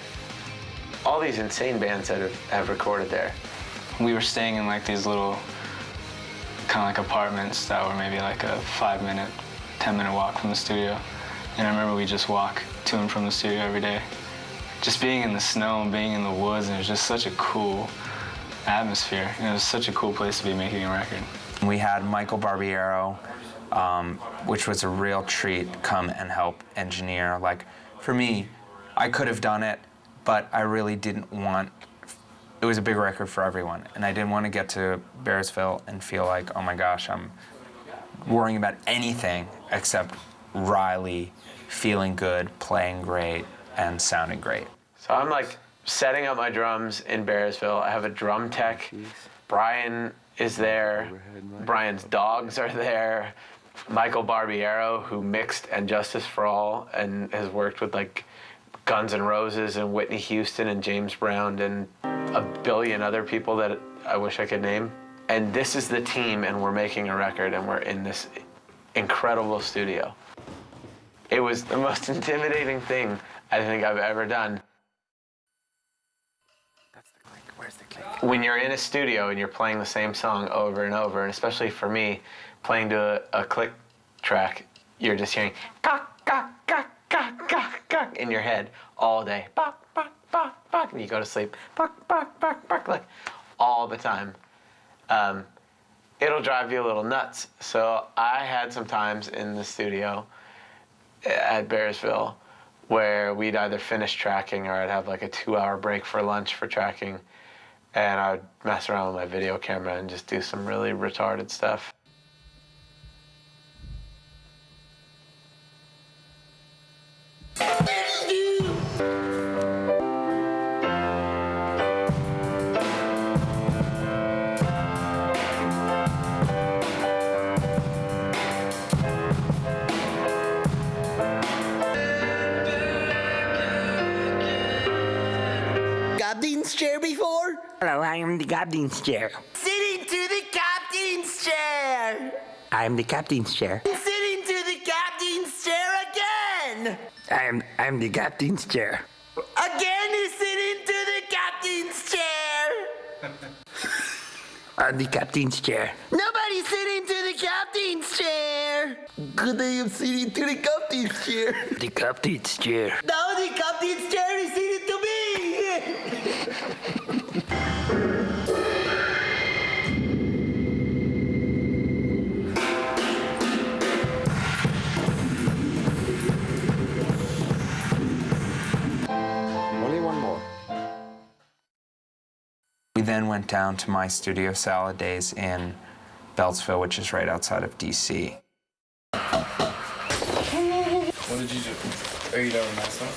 all these insane bands that have recorded there. We were staying in like these little kind of like apartments that were maybe like a 5-minute, 10-minute walk from the studio. And I remember we just walk to and from the studio every day. Just being in the snow and being in the woods, and it was just such a cool atmosphere. And it was such a cool place to be making a record. We had Michael Barbiero, which was a real treat, come and help engineer. Like, for me, I could have done it, but I really didn't want, it was a big record for everyone, and I didn't want to get to Bearsville and feel like, oh my gosh, I'm worrying about anything except Riley feeling good, playing great, and sounding great. So I'm like setting up my drums in Bearsville. I have a drum tech. Brian is there. Brian's dogs are there. Michael Barbiero, who mixed And Justice for All and has worked with like Guns N' Roses and Whitney Houston and James Brown and a billion other people that I wish I could name. And this is the team, and we're making a record, and we're in this incredible studio. It was the most intimidating thing I think I've ever done. That's the click. Where's the click? When you're in a studio and you're playing the same song over and over, and especially for me, playing to a click track, you're just hearing gok, gok, gok, gok, gok, gok in your head all day. Bok, bok, bok, bok, and you go to sleep. Bok, bok, bok, bok, like all the time. It'll drive you a little nuts. So I had some times in the studio at Bearsville where we'd either finish tracking or I'd have like a 2-hour break for lunch for tracking, and I'd mess around with my video camera and just do some really retarded stuff. Captain's chair before? Hello, I am the captain's chair. Sitting to the captain's chair! I am the captain's chair. Sitting to the captain's chair again! I am the captain's chair. Again is sitting to the captain's chair! On the captain's chair. Nobody's sitting to the captain's chair. Good day, I'm sitting to the captain's chair. The captain's chair. Now the captain's chair is sitting to me. Only one more. We then went down to my studio salad days in Beltsville, which is right outside of DC. What did you do? Are you done with my stuff?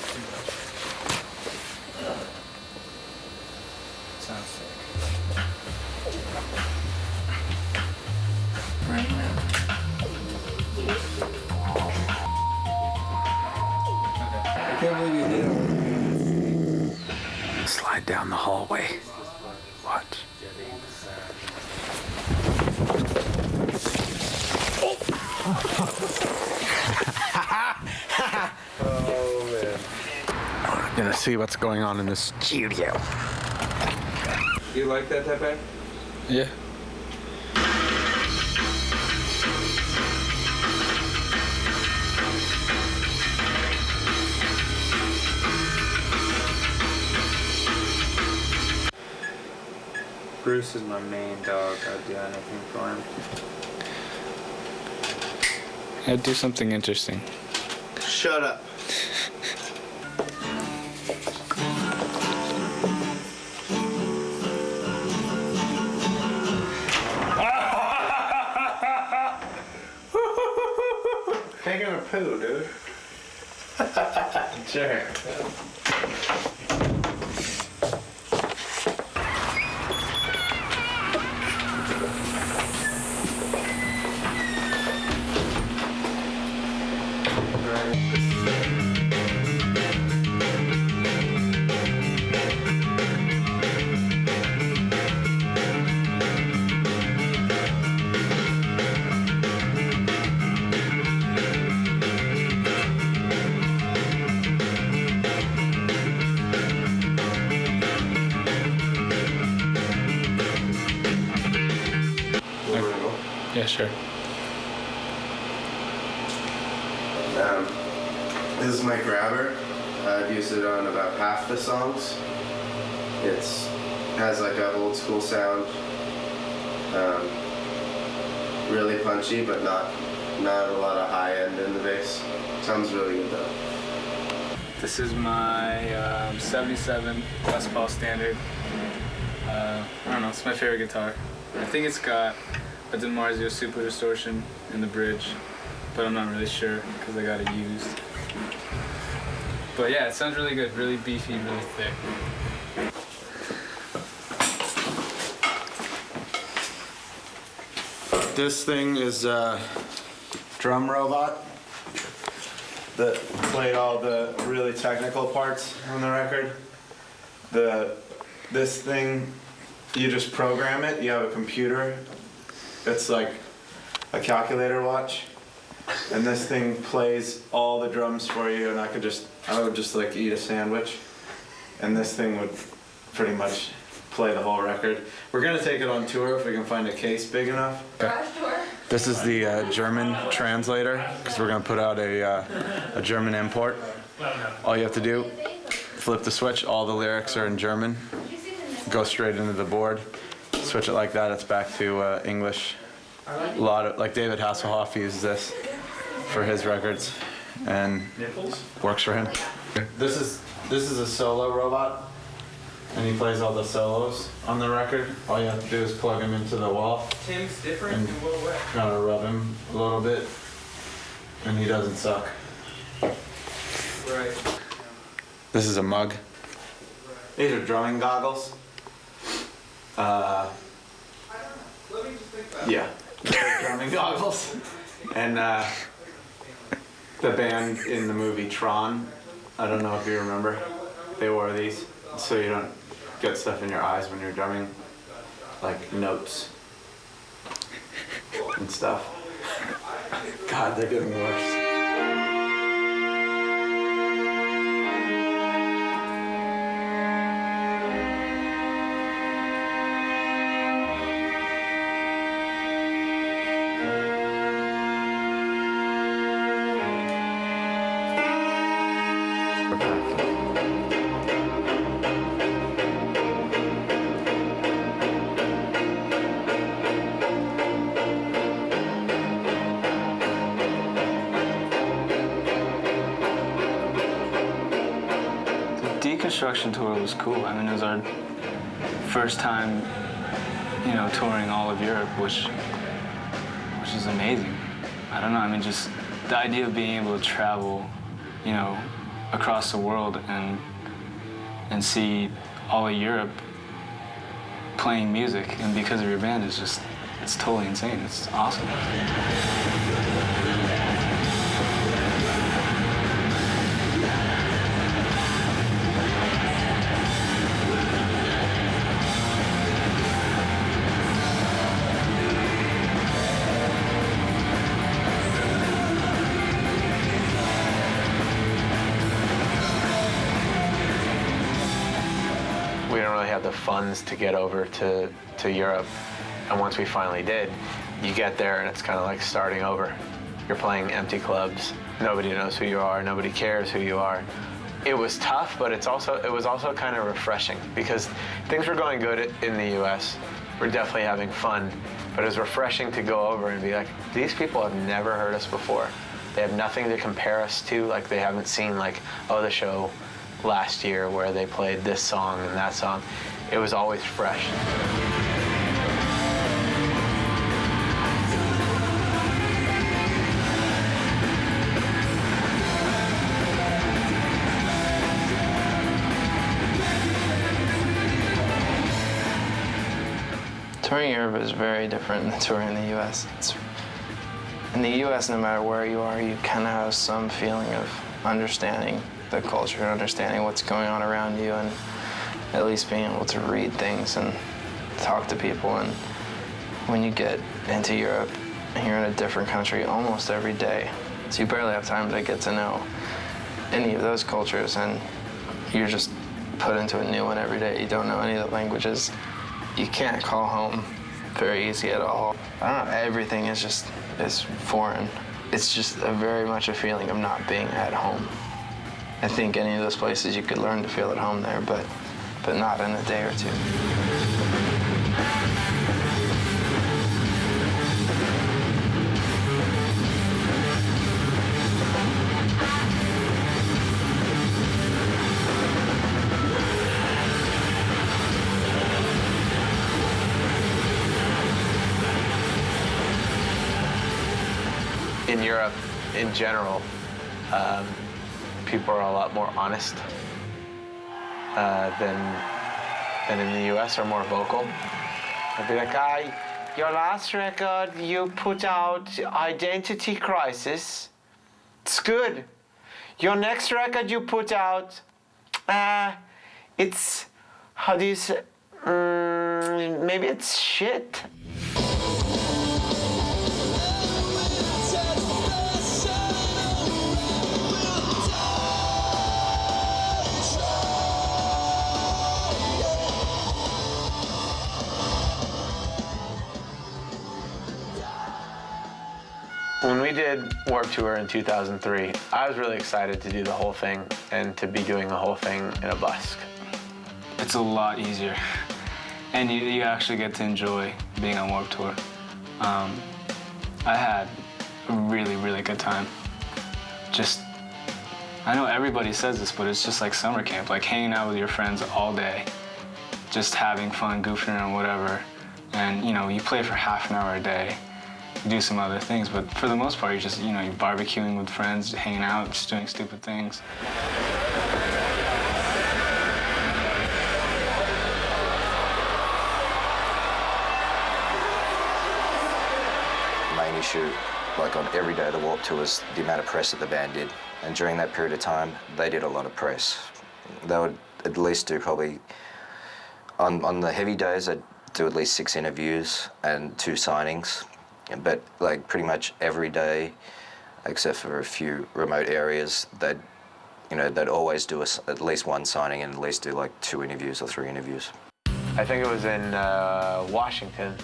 Sounds sick. Right now. I can't believe you did it. Slide down the hallway. Watch. Oh man. We're gonna see what's going on in the studio. You like that bag? Yeah. Bruce is my main dog. I'd do anything for him. I'd do something interesting. Shut up. Taking a poo, dude. Sure. Yeah, sure. This is my grabber. I've used it on about half the songs. Has like an old school sound. Really punchy, but not a lot of high end in the bass. Sounds really good though. This is my 77 Les Paul Standard. I don't know, it's my favorite guitar. I think it's got a DiMarzio Super Distortion in the bridge, but I'm not really sure because I got it used. But yeah, it sounds really good, really beefy, really thick. This thing is a drum robot that played all the really technical parts on the record. This thing, you just program it. You have a computer. It's like a calculator watch. And this thing plays all the drums for you, and I would just like eat a sandwich. And this thing would pretty much play the whole record. We're gonna take it on tour if we can find a case big enough. This is the German translator, because we're gonna put out a German import. All you have to do, flip the switch, all the lyrics are in German. Go straight into the board. Switch it like that, it's back to English. A lot of, like David Hasselhoff uses this for his records, and works for him. This is a solo robot, and he plays all the solos on the record. All you have to do is plug him into the wall. Tim's different in what way? Kind of rub him a little bit, and he doesn't suck. Right. This is a mug. These are drumming goggles. Yeah, they're drumming goggles. And the band in the movie Tron, I don't know if you remember, they wore these so you don't get stuff in your eyes when you're drumming, like notes and stuff. God, they're getting worse. Destruction tour was cool. I mean, it was our first time, you know, touring all of Europe, which is amazing. I don't know, I mean, just the idea of being able to travel, you know, across the world and see all of Europe playing music, and because of your band is just, it's totally insane. It's awesome. We didn't really have the funds to get over to Europe. And once we finally did, you get there and it's kind of like starting over. You're playing empty clubs. Nobody knows who you are. Nobody cares who you are. It was tough, but it was also kind of refreshing because things were going good in the US. We're definitely having fun, but it was refreshing to go over and be like, these people have never heard us before. They have nothing to compare us to. Like, they haven't seen, like, oh, the show last year where they played this song and that song. It was always fresh. Touring Europe is very different than touring in the U.S. In the U.S., no matter where you are, you kind of have some feeling of understanding the culture, understanding what's going on around you, and at least being able to read things and talk to people. And when you get into Europe, you're in a different country almost every day. So you barely have time to get to know any of those cultures, and you're just put into a new one every day. You don't know any of the languages. You can't call home very easy at all. I don't know, everything is foreign. It's just very much a feeling of not being at home. I think any of those places you could learn to feel at home there, but not in a day or two. In Europe, in general, people are a lot more honest than in the US, are more vocal. They'll be like, your last record you put out, Identity Crisis, it's good. Your next record you put out, it's, how do you say, maybe it's shit. When we did Warped Tour in 2003, I was really excited to do the whole thing and to be doing the whole thing in a bus. It's a lot easier, and you actually get to enjoy being on Warped Tour. I had a really, really good time. Just, I know everybody says this, but it's just like summer camp, like hanging out with your friends all day, just having fun, goofing around, whatever. And you know, you play for half an hour a day. You do some other things, but for the most part, you're just, you know, you're barbecuing with friends, hanging out, just doing stupid things. The main issue, like on every day of the Warped Tour, was the amount of press that the band did. And during that period of time, they did a lot of press. They would at least do probably, on the heavy days, they'd do at least 6 interviews and 2 signings. But like pretty much every day, except for a few remote areas, they'd always do at least 1 signing and at least do like 2 interviews or 3 interviews. I think it was in Washington.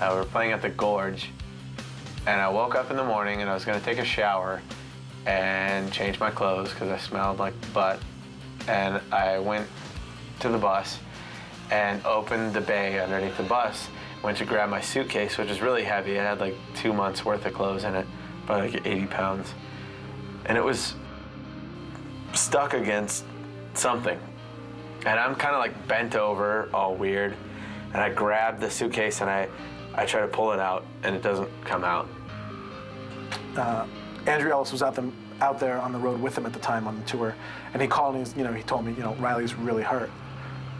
We were playing at the Gorge, and I woke up in the morning and I was gonna take a shower and change my clothes because I smelled like butt. And I went to the bus and opened the bay underneath the bus. Went to grab my suitcase, which is really heavy. It had like 2 months worth of clothes in it, probably like 80 pounds. And it was stuck against something. And I'm kind of like bent over, all weird. And I grab the suitcase and I try to pull it out, and it doesn't come out. Andrew Ellis was out there on the road with him at the time on the tour, and he called me. He told me, Riley's really hurt,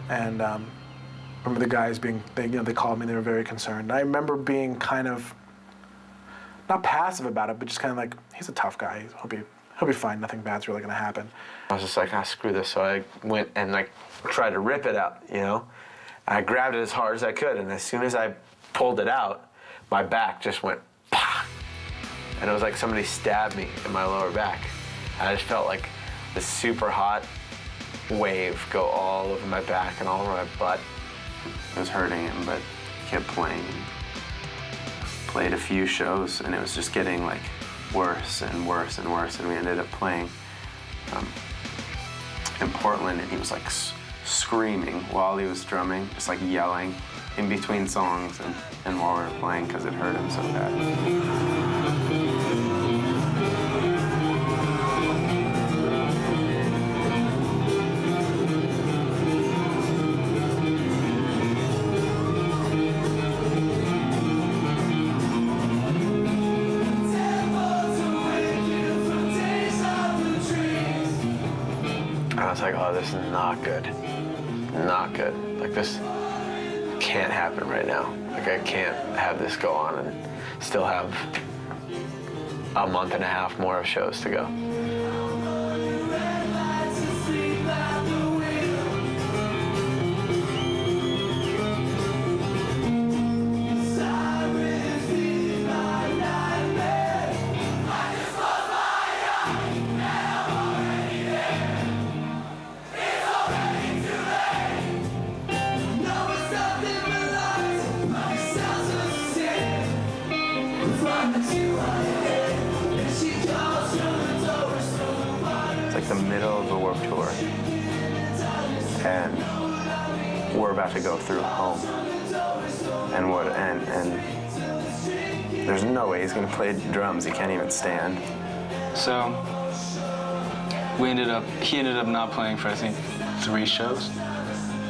and remember the guys they called me. They were very concerned. And I remember being kind of not passive about it, but just kind of like, he's a tough guy. He'll be fine. Nothing bad's really gonna happen. I was just like, screw this. So I went and like tried to rip it out. I grabbed it as hard as I could, and as soon as I pulled it out, my back just went pah! And it was like somebody stabbed me in my lower back. I just felt like this super hot wave go all over my back and all over my butt. It was hurting him, but he kept playing. Played a few shows, and it was just getting like worse and worse and worse, and we ended up playing in Portland, and he was like screaming while he was drumming, just like yelling in between songs and while we were playing because it hurt him so bad. I was like, oh, this is not good. Not good. Like, this can't happen right now. Like, I can't have this go on and still have a month and a half more of shows to go. It's like the middle of the Warped Tour, and we're about to go through home, and there's no way he's gonna play drums. He can't even stand. So he ended up not playing for, I think, 3 shows,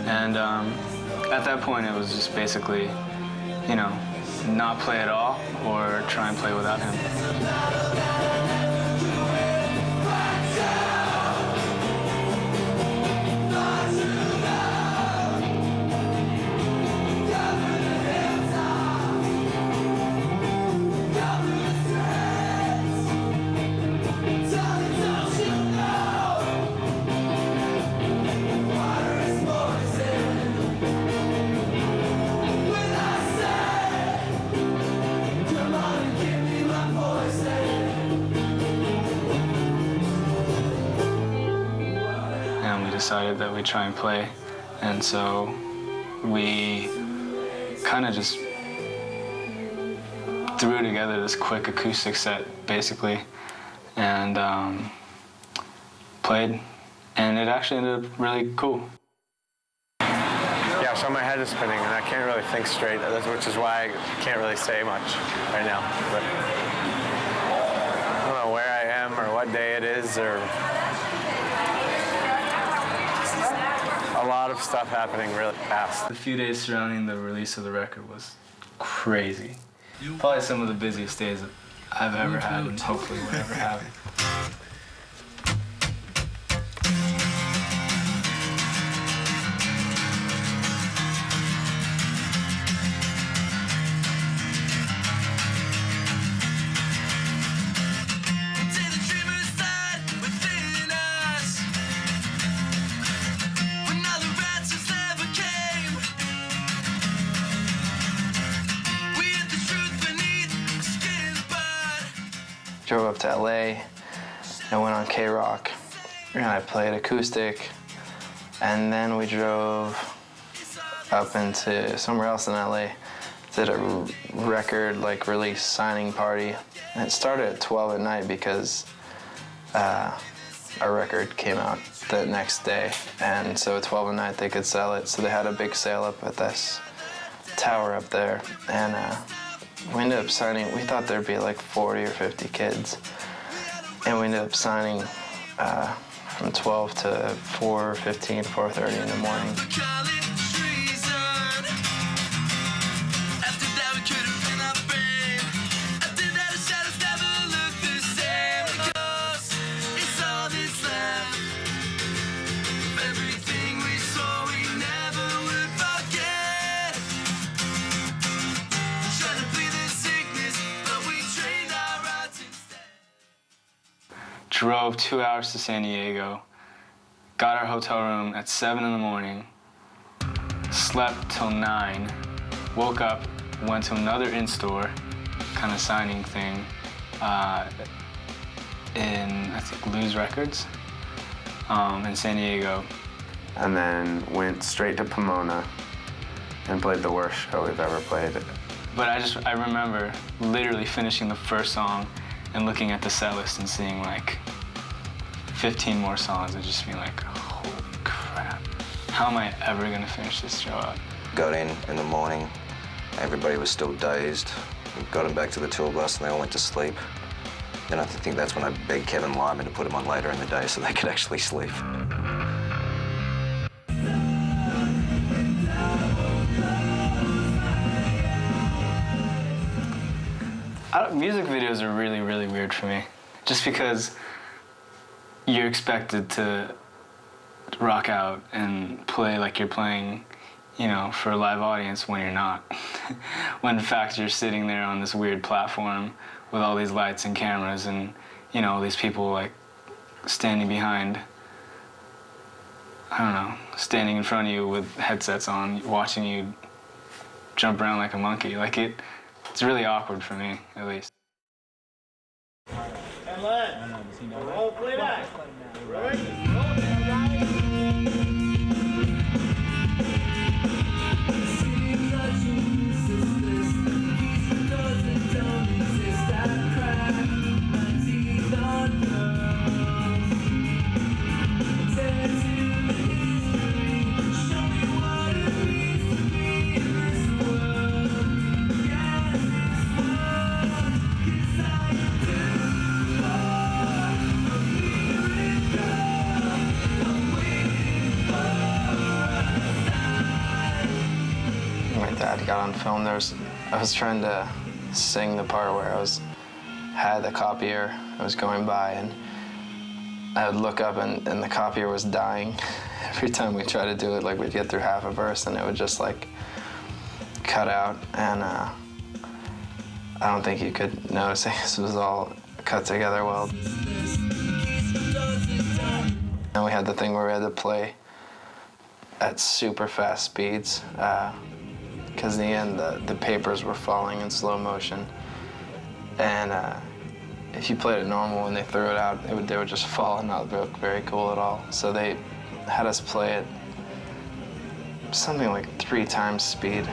and at that point it was just basically, not play at all or try and play without him. Decided that we'd try and play, and so we kind of just threw together this quick acoustic set, basically, and played, and it actually ended up really cool. Yeah, so my head is spinning, and I can't really think straight, which is why I can't really say much right now. But I don't know where I am or what day it is, or a lot of stuff happening really fast. The few days surrounding the release of the record was crazy. Probably some of the busiest days that I've ever had, and hopefully will ever have. Drove up to LA and went on K-Rock, and I played acoustic, and then we drove up into somewhere else in LA, did a record release signing party, and it started at 12 at night because our record came out the next day, and so at 12 at night they could sell it, so they had a big sale up at this tower up there, and we ended up signing, we thought there'd be 40 or 50 kids, and we ended up signing from 12 to 4:15, 4:30 in the morning. Drove 2 hours to San Diego, got our hotel room at 7 in the morning, slept till 9, woke up, went to another in-store kind of signing thing in, I think, Lose Records in San Diego. And then went straight to Pomona and played the worst show we've ever played. But I remember literally finishing the first song and looking at the set list and seeing like 15 more songs and just being like, holy crap, how am I ever gonna finish this show out? Got in the morning, everybody was still dazed. We got them back to the tour bus and they all went to sleep. And I think that's when I begged Kevin Lyman to put them on later in the day so they could actually sleep. Music videos are really, really weird for me. Just because you're expected to rock out and play like you're playing, you know, for a live audience when you're not. When in fact you're sitting there on this weird platform with all these lights and cameras and, you know, these people like standing behind, I don't know, standing in front of you with headsets on, watching you jump around like a monkey. Like it's really awkward for me, at least. And roll playback. Dad got on film. I was trying to sing the part where had the copier. I was going by and I would look up and the copier was dying. Every time we tried to do it, like we'd get through half a verse and it would just like cut out. And I don't think you could notice it. This was all cut together well. And we had the thing where we had to play at super fast speeds. Because in the end, the papers were falling in slow motion. And if you played it normal and they threw it out, they would just fall and not look very cool at all. So they had us play it something like 3 times speed.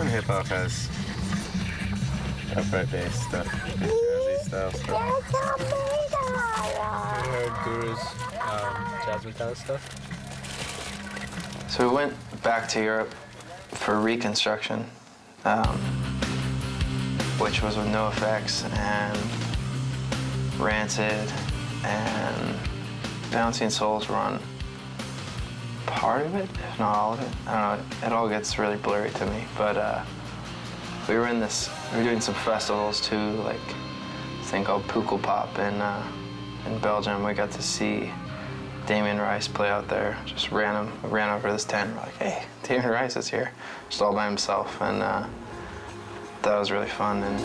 Hip-hop has upright bass stuff, jazzy style stuff. You heard Guru's Jasmine kind of stuff? So we went back to Europe for Reconstruction, which was with NoFX and Rancid and Bouncing Souls were on part of it, if not all of it. I don't know, it all gets really blurry to me, but we were doing some festivals too, like a thing called Pukkelpop in Belgium. We got to see Damien Rice play out there. Just ran over this tent. We're like, hey, Damien Rice is here, just all by himself, and that was really fun. And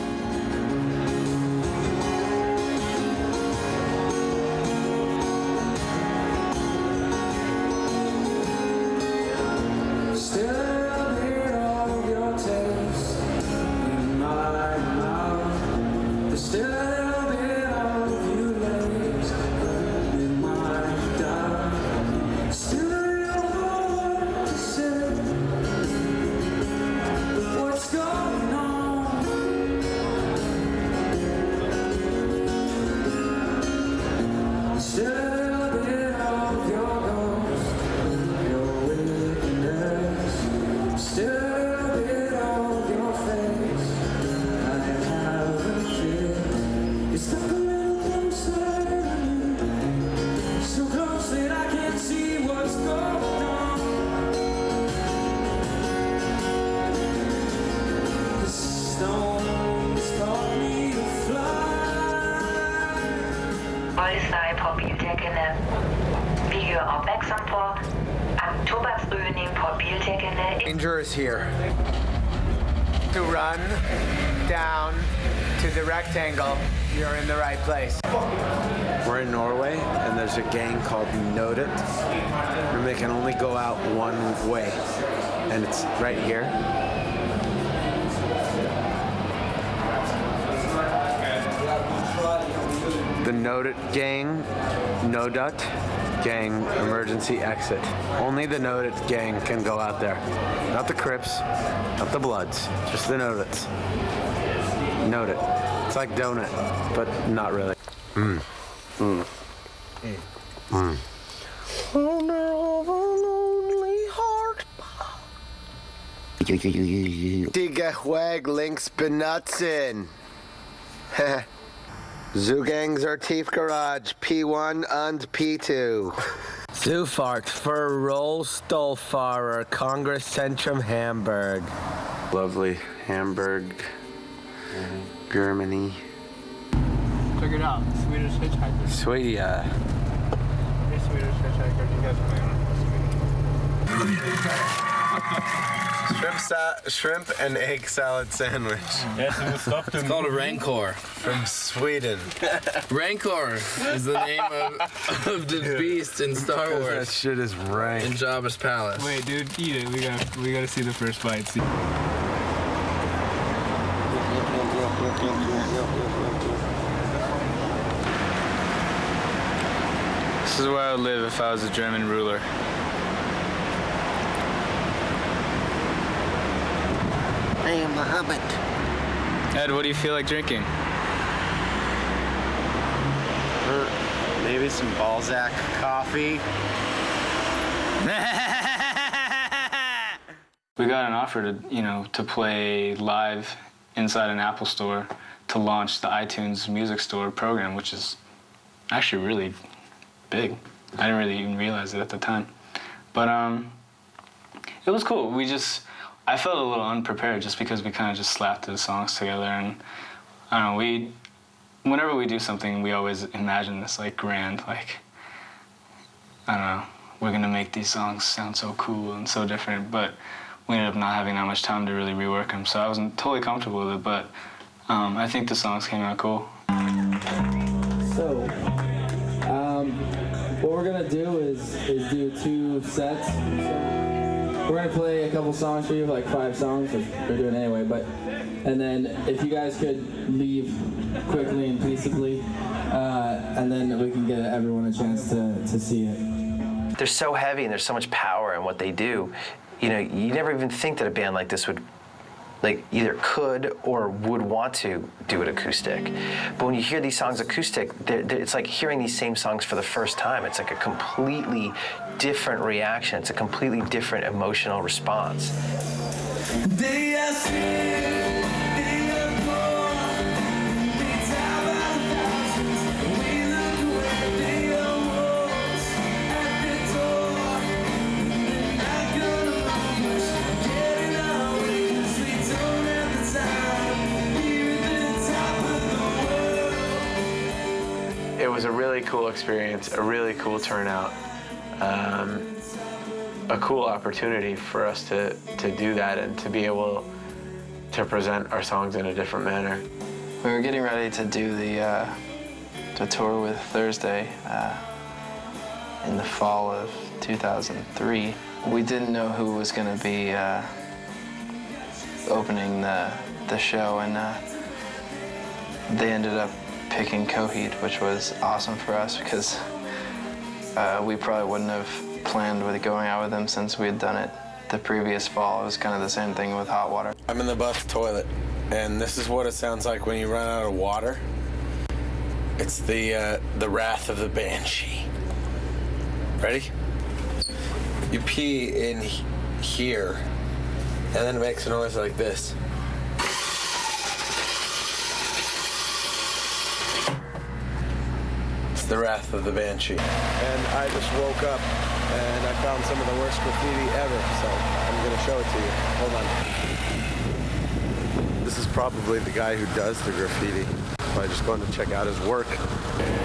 still hear all of your taste in my danger is here. To run down to the rectangle, you're in the right place. We're in Norway, and there's a gang called Nodet, and they can only go out one way, and it's right here. The Nodet gang, Nodet gang emergency exit. Only the Nodet gang can go out there. Not the Crips, not the Bloods, just the Nodets. Nodet. It's like donut, but not really. Owner of a lonely heart. Digga Hweg links benutzen. Zugangs are Tief Garage, P1 and P2. Zufart für Rollstuhlfahrer, Congress Centrum Hamburg. Lovely Hamburg, Germany. Check it out, Swedish hitchhiker. Sweetie, Hey, Swedish hitchhiker, do you guys plan Shrimp and egg salad sandwich. Yes, it was stuffed It's called a Rancor. From Sweden. Rancor is the name of the beast in Star Wars. That shit is rank. In Jabba's palace. Wait, dude, eat it. We gotta see the first bite. See. This is where I would live if I was a German ruler. I am a hobbit. Ed, what do you feel like drinking? Maybe some Balzac coffee. We got an offer to play live inside an Apple store to launch the iTunes Music Store program, which is actually really big. I didn't really even realize it at the time. But it was cool. I felt a little unprepared just because we kind of just slapped the songs together, and I don't know, whenever we do something, we always imagine this like grand, like, I don't know, we're gonna make these songs sound so cool and so different, but we ended up not having that much time to really rework them, so I wasn't totally comfortable with it, but I think the songs came out cool. So, what we're gonna do is do 2 sets. We're gonna play a couple songs for you, like 5 songs, which we're doing anyway, and then if you guys could leave quickly and peaceably, and then we can get everyone a chance to see it. They're so heavy and there's so much power in what they do. You know, you never even think that a band like this would either could or would want to do it acoustic. But when you hear these songs acoustic, it's like hearing these same songs for the first time. It's like a completely different reaction. It's a completely different emotional response. It was a really cool experience, a really cool turnout, a cool opportunity for us to do that and to be able to present our songs in a different manner. We were getting ready to do the tour with Thursday in the fall of 2003. We didn't know who was going to be opening the show, and they ended up picking Coheed, which was awesome for us because we probably wouldn't have planned with going out with them since we had done it the previous fall. It was kind of the same thing with Hot Water. I'm in the bus toilet, and this is what it sounds like when you run out of water. It's the wrath of the banshee. Ready? You pee in here, and then it makes a noise like this. It's the wrath of the banshee. And I just woke up, and I found some of the worst graffiti ever, so I'm gonna show it to you. Hold on. This is probably the guy who does the graffiti. So I just wanted to check out his work.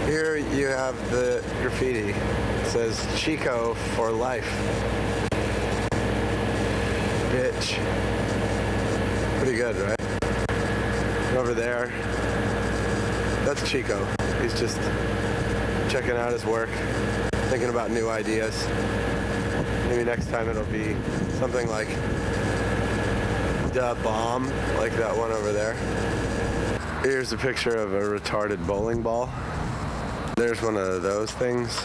Here you have the graffiti. It says Chico for life. pitch. Pretty good, right? And over there, that's Chico. He's just checking out his work, thinking about new ideas. Maybe next time it'll be something like the bomb, like that one over there. Here's a picture of a retarded bowling ball. There's one of those things.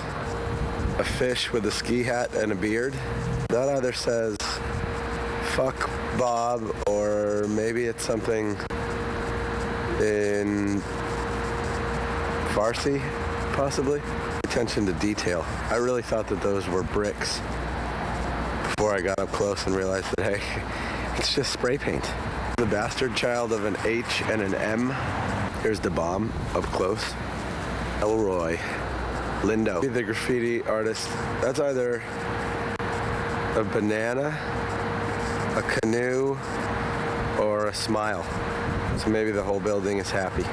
A fish with a ski hat and a beard. That either says, fuck Bob, or maybe it's something in Farsi, possibly. Attention to detail. I really thought that those were bricks before I got up close and realized that, hey, it's just spray paint. The bastard child of an H and an M. Here's the bomb up close. Elroy. Lindo. The graffiti artist, that's either a banana, a canoe, or a smile. So maybe the whole building is happy.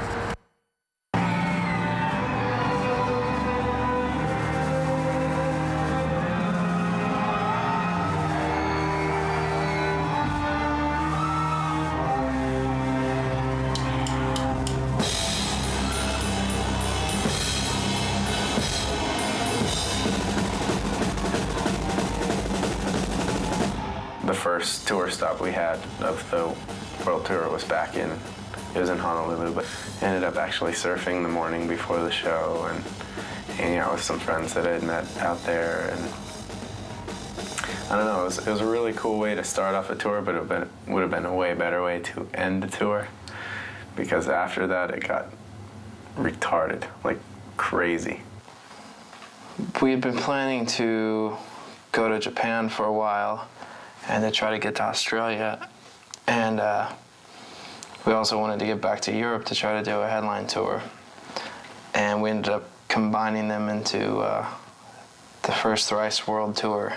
The first tour stop we had of the world tour was back in, it was in Honolulu, but ended up actually surfing the morning before the show and hanging out with some friends that I had met out there. And I don't know, it was a really cool way to start off a tour, but it would have been a way better way to end the tour, because after that it got retarded, like crazy. We had been planning to go to Japan for a while and to try to get to Australia. And we also wanted to get back to Europe to try to do a headline tour. And we ended up combining them into the first Thrice World Tour.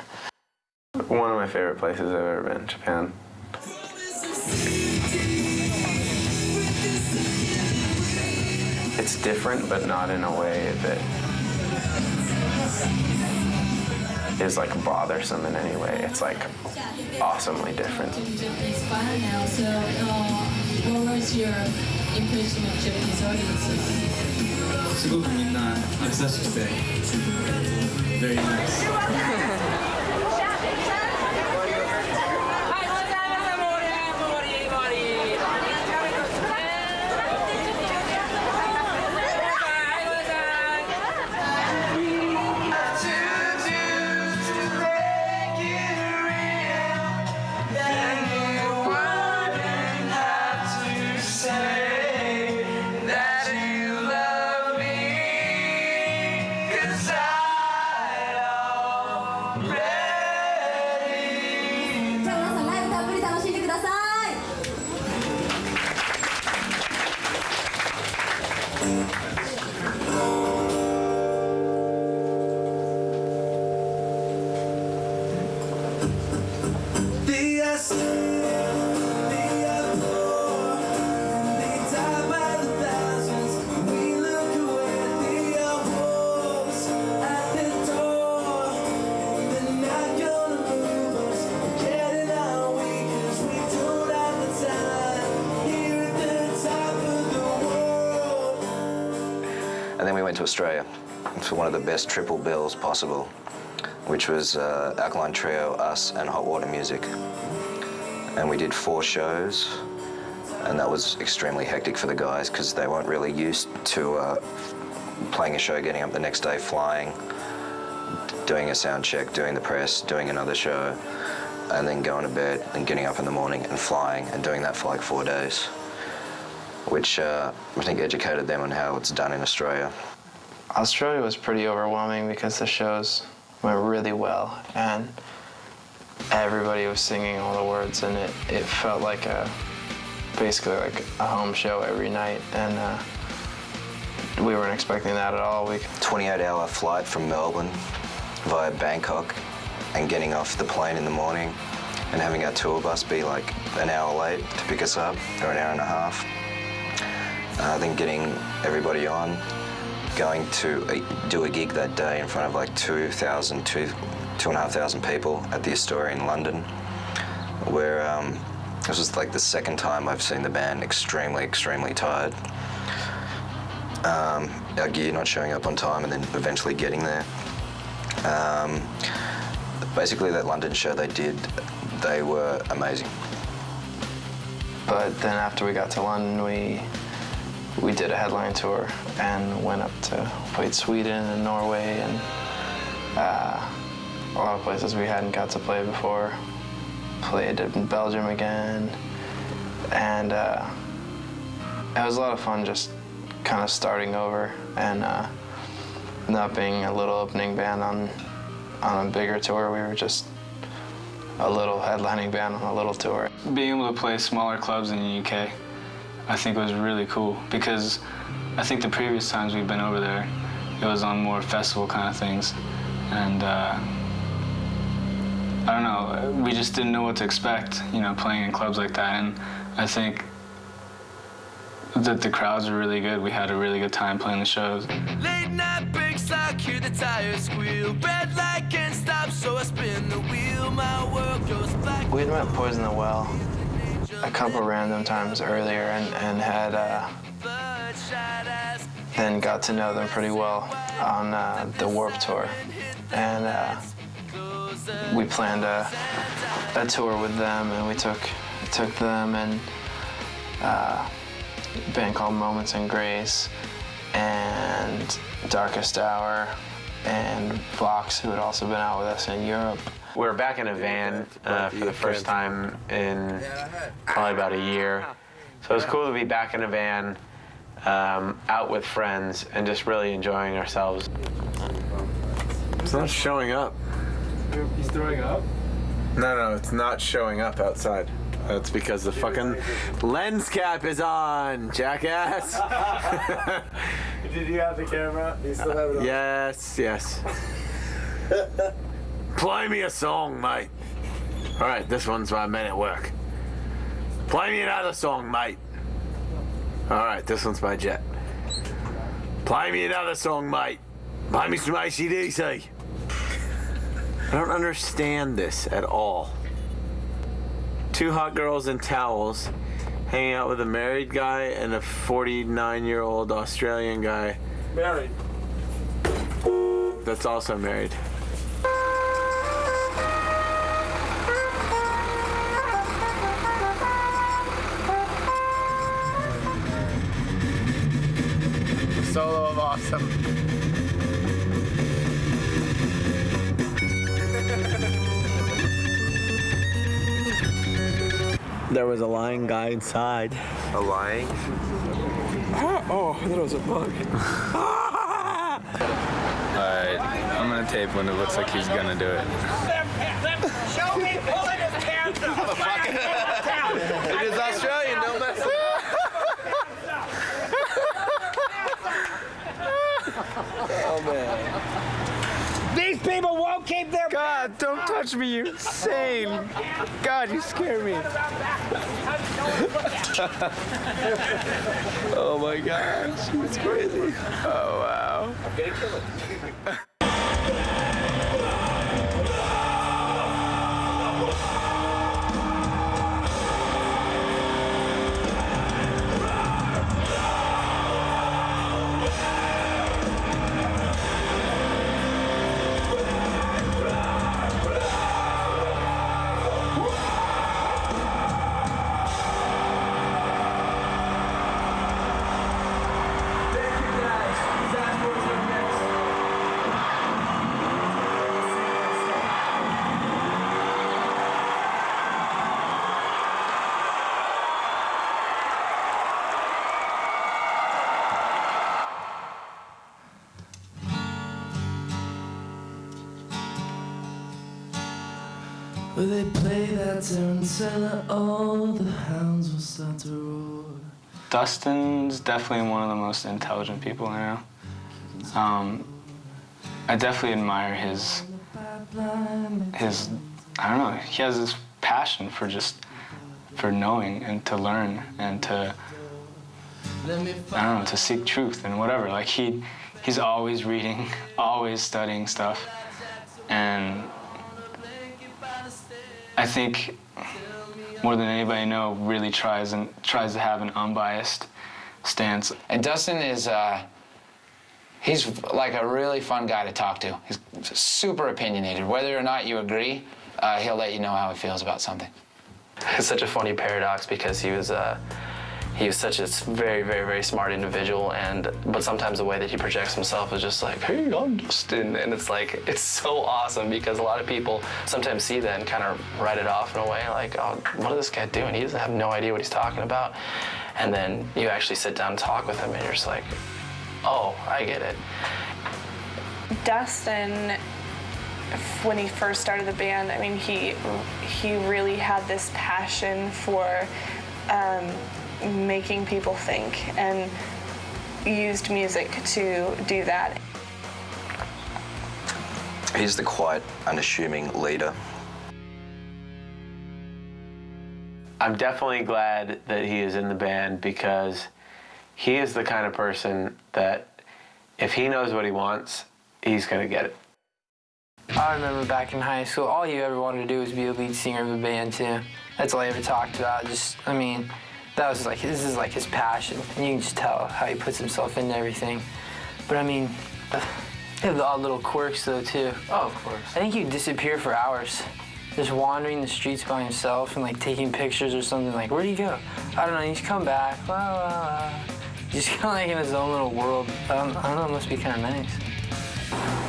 One of my favorite places I've ever been, Japan. It's different, but not in a way that is like bothersome in any way. It's like awesomely different. Now, so what was your impression of Japanese audiences? すごくみんな優しくて very nice. And then we went to Australia for one of the best triple bills possible, which was Alkaline Trio, us, and Hot Water Music. And we did 4 shows, and that was extremely hectic for the guys because they weren't really used to playing a show, getting up the next day, flying, doing a sound check, doing the press, doing another show, and then going to bed and getting up in the morning and flying and doing that for like 4 days, which I think educated them on how it's done in Australia. Australia was pretty overwhelming because the shows went really well and everybody was singing all the words, and it felt like basically like a home show every night, and we weren't expecting that at all. 28-hour flight from Melbourne via Bangkok and getting off the plane in the morning and having our tour bus be like an hour late to pick us up, or an hour and a half. Then getting everybody on, going to do a gig that day in front of like 2,500 people at the Astoria in London. where this was like the second time I've seen the band extremely, extremely tired. Our gear not showing up on time and then eventually getting there. Basically, that London show they did, they were amazing. But then after we got to London, we did a headline tour and went up to, played Sweden and Norway and a lot of places we hadn't got to play before. Played in Belgium again, and it was a lot of fun just kind of starting over and not being a little opening band on a bigger tour. We were just a little headlining band on a little tour. Being able to play smaller clubs in the UK, I think was really cool because I think the previous times we've been over there, it was on more festival kind of things, and I don't know, we just didn't know what to expect, you know, playing in clubs like that, and I think that the crowds were really good. We had a really good time playing the shows. Late night breaks, I hear the tires squeal. Red light can't stop, so I spin the wheel. My world goes black. We'd met Poison the Well a couple random times earlier and had then got to know them pretty well on the Warped Tour. And we planned a tour with them, and we took them and a band called Moments in Grace and Darkest Hour and Vox, who had also been out with us in Europe. We were back in a van for the first time in probably about a year. So it was cool to be back in a van, out with friends, and just really enjoying ourselves. It's not showing up. He's throwing up? No, it's not showing up outside. That's because the fucking lens cap is on, jackass. Did you have the camera? Do you still have it on? Yes. Play me a song, mate. All right, this one's my men at work. Play me another song, mate. All right, this one's by Jet. Play me another song, mate. Play me some AC/DC. I don't understand this at all. Two hot girls in towels hanging out with a married guy and a 49-year-old Australian guy. Married. That's also married. Solo of awesome. There was a lying guy inside. A lying? Oh, I thought it was a bug. Alright, I'm gonna tape when it looks like he's gonna do it. Show me pulling his pants up. It is Australian, don't mess with Oh man. These people won't keep their... God, don't touch me, you're insane. God, you scare me. Oh my gosh, it's crazy. Oh, wow. I'm gonna kill it. Where they play that tarantella, all the hounds will start to roar. Dustin's definitely one of the most intelligent people I know. I definitely admire his, I don't know, he has this passion for knowing and to learn and to, I don't know, to seek truth and whatever. Like he's always reading, always studying stuff. And I think more than anybody I know, really tries to have an unbiased stance. And Dustin is, he's like a really fun guy to talk to. He's super opinionated. Whether or not you agree, he'll let you know how he feels about something. It's such a funny paradox because he was such a very, very, very smart individual, but sometimes the way that he projects himself is just like, hey, I'm Dustin, and it's like, it's so awesome because a lot of people sometimes see that and kind of write it off in a way, like, oh, what is this guy doing? He doesn't have no idea what he's talking about. And then you actually sit down and talk with him and you're just like, oh, I get it. Dustin, when he first started the band, I mean, he really had this passion for making people think and used music to do that. He's the quiet, unassuming leader. I'm definitely glad that he is in the band because he is the kind of person that if he knows what he wants, he's gonna get it. I remember back in high school, all you ever wanted to do was be a lead singer of a band too. That's all he ever talked about. I mean, that was like, this is like his passion. And you can just tell how he puts himself into everything. But I mean, they have the odd little quirks though too. Oh, of course. I think he'd disappear for hours. Just wandering the streets by himself and like taking pictures or something. Like, where'd he go? I don't know, he's come back. Just kind of like in his own little world. I don't know, it must be kind of nice.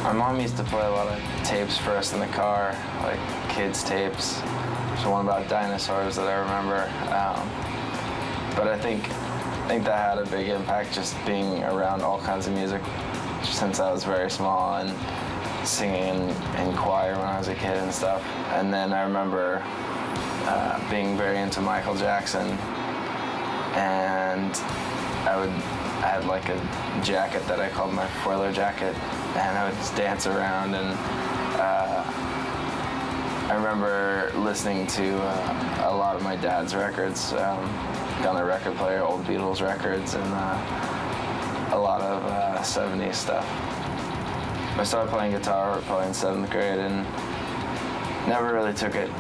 My mom used to play a lot of tapes for us in the car, like kids' tapes. There's one about dinosaurs that I remember. But I think that had a big impact, just being around all kinds of music since I was very small and singing in choir when I was a kid and stuff. And then I remember being very into Michael Jackson, and I had like a jacket that I called my foiler jacket, and I would just dance around. And I remember listening to a lot of my dad's records, on the record player, old Beatles records, and a lot of 70s stuff. I started playing guitar probably in 7th grade and never really took it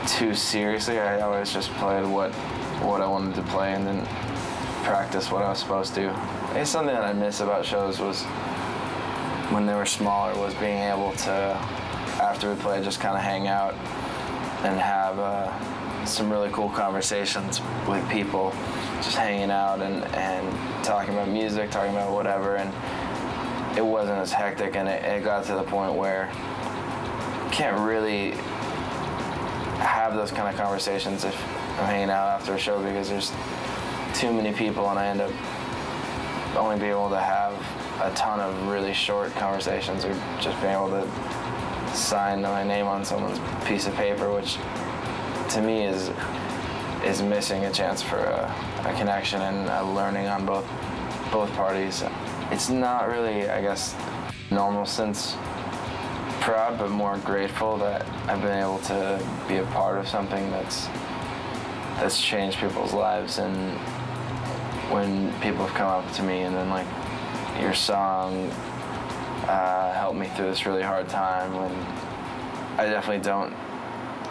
too seriously. I always just played what I wanted to play and then practice what I was supposed to. I guess something that I miss about shows was when they were smaller was being able to, after we played, just kind of hang out and have some really cool conversations with people, just hanging out and talking about music, talking about whatever, and it wasn't as hectic, and it got to the point where you can't really have those kind of conversations if I'm hanging out after a show because there's too many people and I end up only being able to have a ton of really short conversations or just being able to sign my name on someone's piece of paper, which to me is missing a chance for a connection and a learning on both parties. It's not really, I guess, normal since proud, but more grateful that I've been able to be a part of something that's changed people's lives. And when people have come up to me and then like, your song helped me through this really hard time, when I definitely don't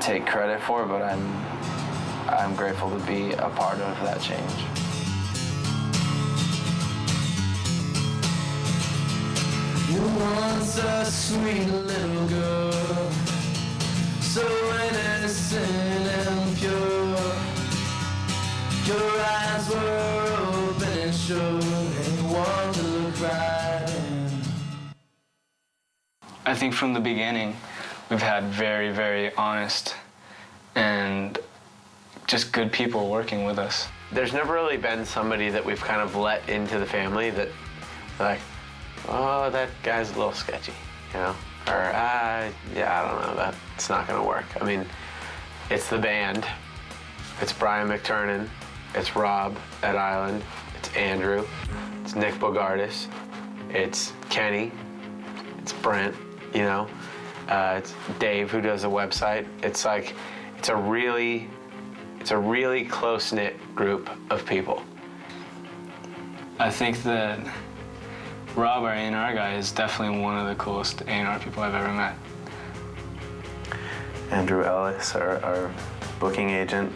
take credit for it, but I'm grateful to be a part of that change. You're once a sweet little girl, so innocent and pure. Your eyes were open and sure, and you wanted to look right in. I think from the beginning, we've had very, very honest and just good people working with us. There's never really been somebody that we've kind of let into the family that, like, oh, that guy's a little sketchy, you know? Or, yeah, I don't know, that's not gonna work. I mean, it's the band, it's Brian McTernan, it's Rob at Island, it's Andrew, it's Nick Bogardus, it's Kenny, it's Brent, you know? It's Dave who does the website. It's like, it's a really close-knit group of people. I think that Rob, our A&R guy, is definitely one of the coolest A&R people I've ever met. Andrew Ellis, our booking agent.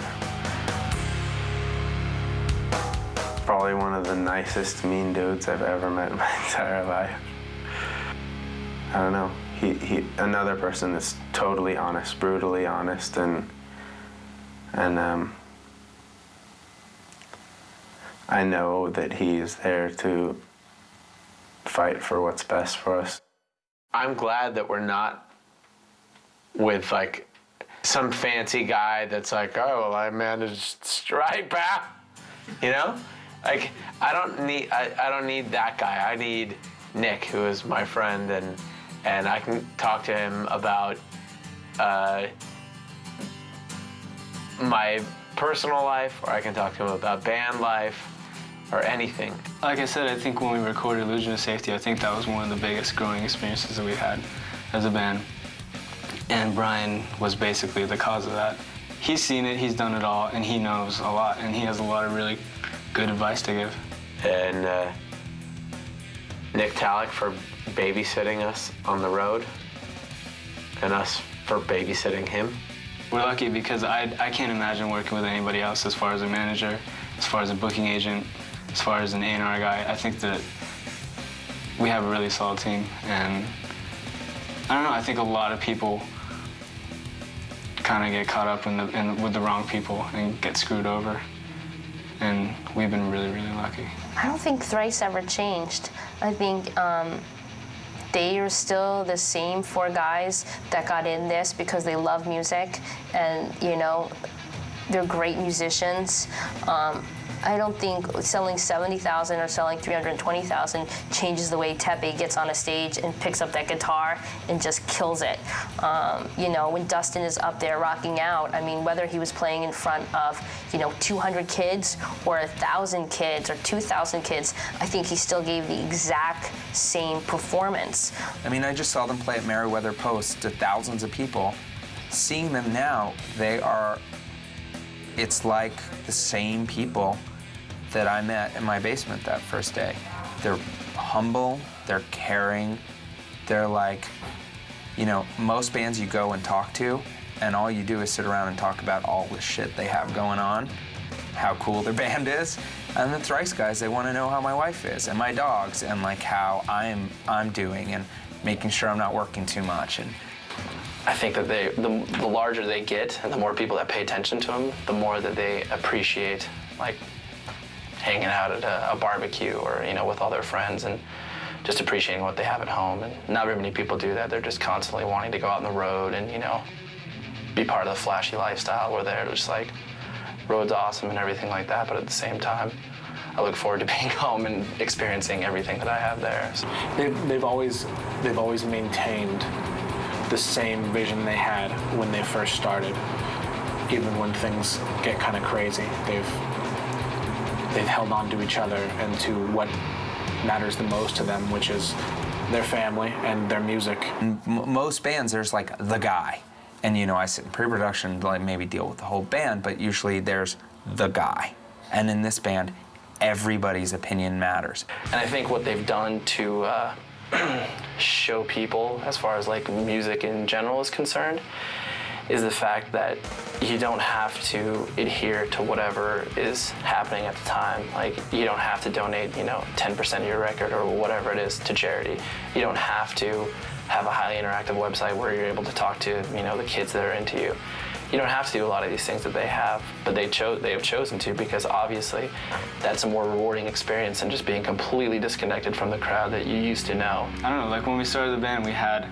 Probably one of the nicest mean dudes I've ever met in my entire life. I don't know. He another person that's totally honest, brutally honest, and I know that he's there to fight for what's best for us. I'm glad that we're not with like some fancy guy that's like, oh, well, I managed strike back, you know? Like, I don't need that guy. I need Nick, who is my friend, and I can talk to him about my personal life, or I can talk to him about band life, or anything. Like I said, I think when we recorded Illusion of Safety, I think that was one of the biggest growing experiences that we had as a band. And Brian was basically the cause of that. He's seen it, he's done it all, and he knows a lot, and he has a lot of really good advice to give. And Nick Talek for babysitting us on the road, and us for babysitting him. We're lucky because I can't imagine working with anybody else as far as a manager, as far as a booking agent, as far as an A&R guy. I think that we have a really solid team, and I don't know, I think a lot of people kind of get caught up with the wrong people and get screwed over, and we've been really, really lucky. I don't think Thrice ever changed. I think they are still the same 4 guys that got in this because they love music, and you know, they're great musicians. I don't think selling 70,000 or selling 320,000 changes the way Tepe gets on a stage and picks up that guitar and just kills it. You know, when Dustin is up there rocking out, I mean, whether he was playing in front of, you know, 200 kids or 1,000 kids or 2,000 kids, I think he still gave the exact same performance. I mean, I just saw them play at Meriwether Post to thousands of people. Seeing them now, it's like the same people that I met in my basement that first day. They're humble, they're caring, they're like, you know, most bands you go and talk to, and all you do is sit around and talk about all the shit they have going on, how cool their band is. And the Thrice guys, they want to know how my wife is, and my dogs, and like how I'm doing, and making sure I'm not working too much. And I think that the larger they get and the more people that pay attention to them, the more that they appreciate, like, hanging out at a barbecue or, you know, with all their friends, and just appreciating what they have at home. And not very many people do that. They're just constantly wanting to go out on the road and, you know, be part of the flashy lifestyle where they're just like, road's awesome and everything like that, but at the same time, I look forward to being home and experiencing everything that I have there. So. They've always maintained the same vision they had when they first started. Even when things get kind of crazy, they've held on to each other and to what matters the most to them, which is their family and their music. In most bands, there's like the guy. And you know, I sit in pre-production to like maybe deal with the whole band, but usually there's the guy. And in this band, everybody's opinion matters. And I think what they've done to show people, as far as like music in general is concerned, is the fact that you don't have to adhere to whatever is happening at the time. Like, you don't have to donate, you know, 10% of your record or whatever it is to charity. You don't have to have a highly interactive website where you're able to talk to, you know, the kids that are into you. You don't have to do a lot of these things that they have, but they have chosen to, because obviously that's a more rewarding experience than just being completely disconnected from the crowd that you used to know. I don't know, like when we started the band, we had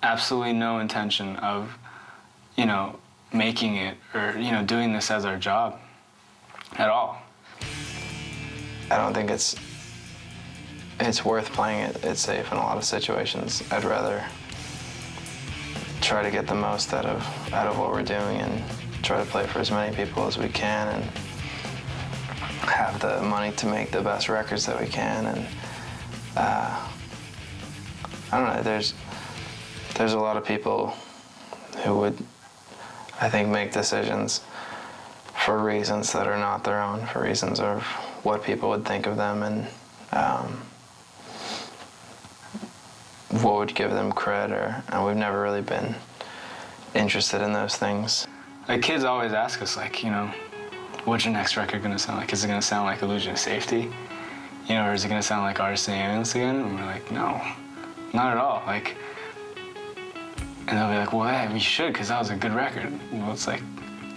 absolutely no intention of, you know, making it or, you know, doing this as our job at all. I don't think it's worth playing it safe in a lot of situations. I'd rather try to get the most out of what we're doing and try to play for as many people as we can and have the money to make the best records that we can. And I don't know, there's a lot of people who would, I think, make decisions for reasons that are not their own, for reasons of what people would think of them and what would give them cred, and we've never really been interested in those things. Like, kids always ask us, like, you know, what's your next record gonna sound like? Is it gonna sound like Illusion of Safety? You know, or is it gonna sound like Artists and Aliens again? And we're like, no, not at all. Like, and they'll be like, well, yeah, we should, because that was a good record. Well, it's like,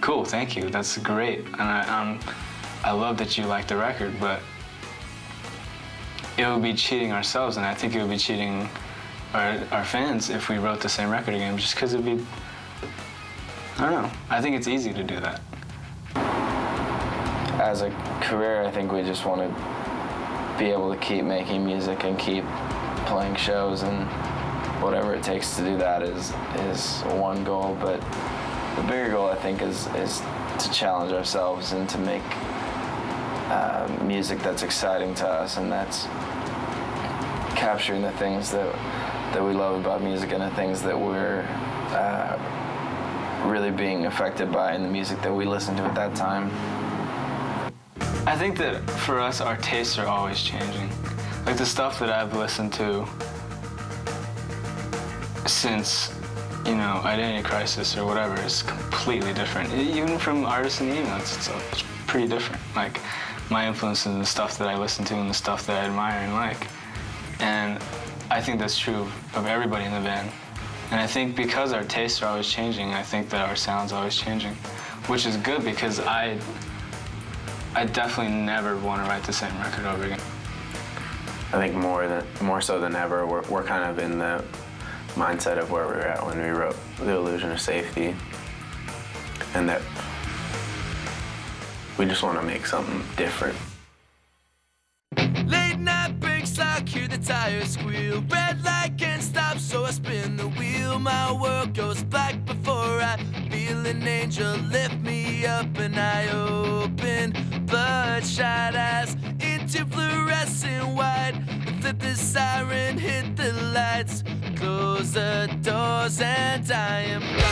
cool, thank you, that's great. And I love that you like the record, but it would be cheating ourselves, and I think it would be cheating our fans if we wrote the same record again, just because it'd be, I don't know. I think it's easy to do that. As a career, I think we just want to be able to keep making music and keep playing shows, and whatever it takes to do that is one goal. But the bigger goal, I think, is to challenge ourselves and to make music that's exciting to us, and that's capturing the things that we love about music and the things that we're really being affected by in the music that we listen to at that time. I think that for us, our tastes are always changing. Like, the stuff that I've listened to since, you know, Identity Crisis or whatever is completely different. Even from Artists and Aliens, it's pretty different. Like, my influences and the stuff that I listen to and the stuff that I admire and like. And I think that's true of everybody in the band. And I think because our tastes are always changing, I think that our sound's always changing, which is good, because I definitely never want to write the same record over again. I think more so than ever, we're kind of in the mindset of where we were at when we wrote The Illusion of Safety, and that we just want to make something different. Late night breaks like hear the tires squeal. Red light can't stop, so I spin the wheel. My world goes black before I feel an angel lift me up, and I open bloodshot eyes into fluorescent white. Flip the siren, hit the lights, close the doors, and I am gone.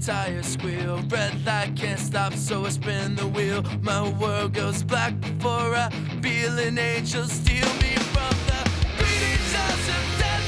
Tires squeal, red light can't stop, so I spin the wheel. My world goes black before I feel an angel steal me from the beating jaws of death.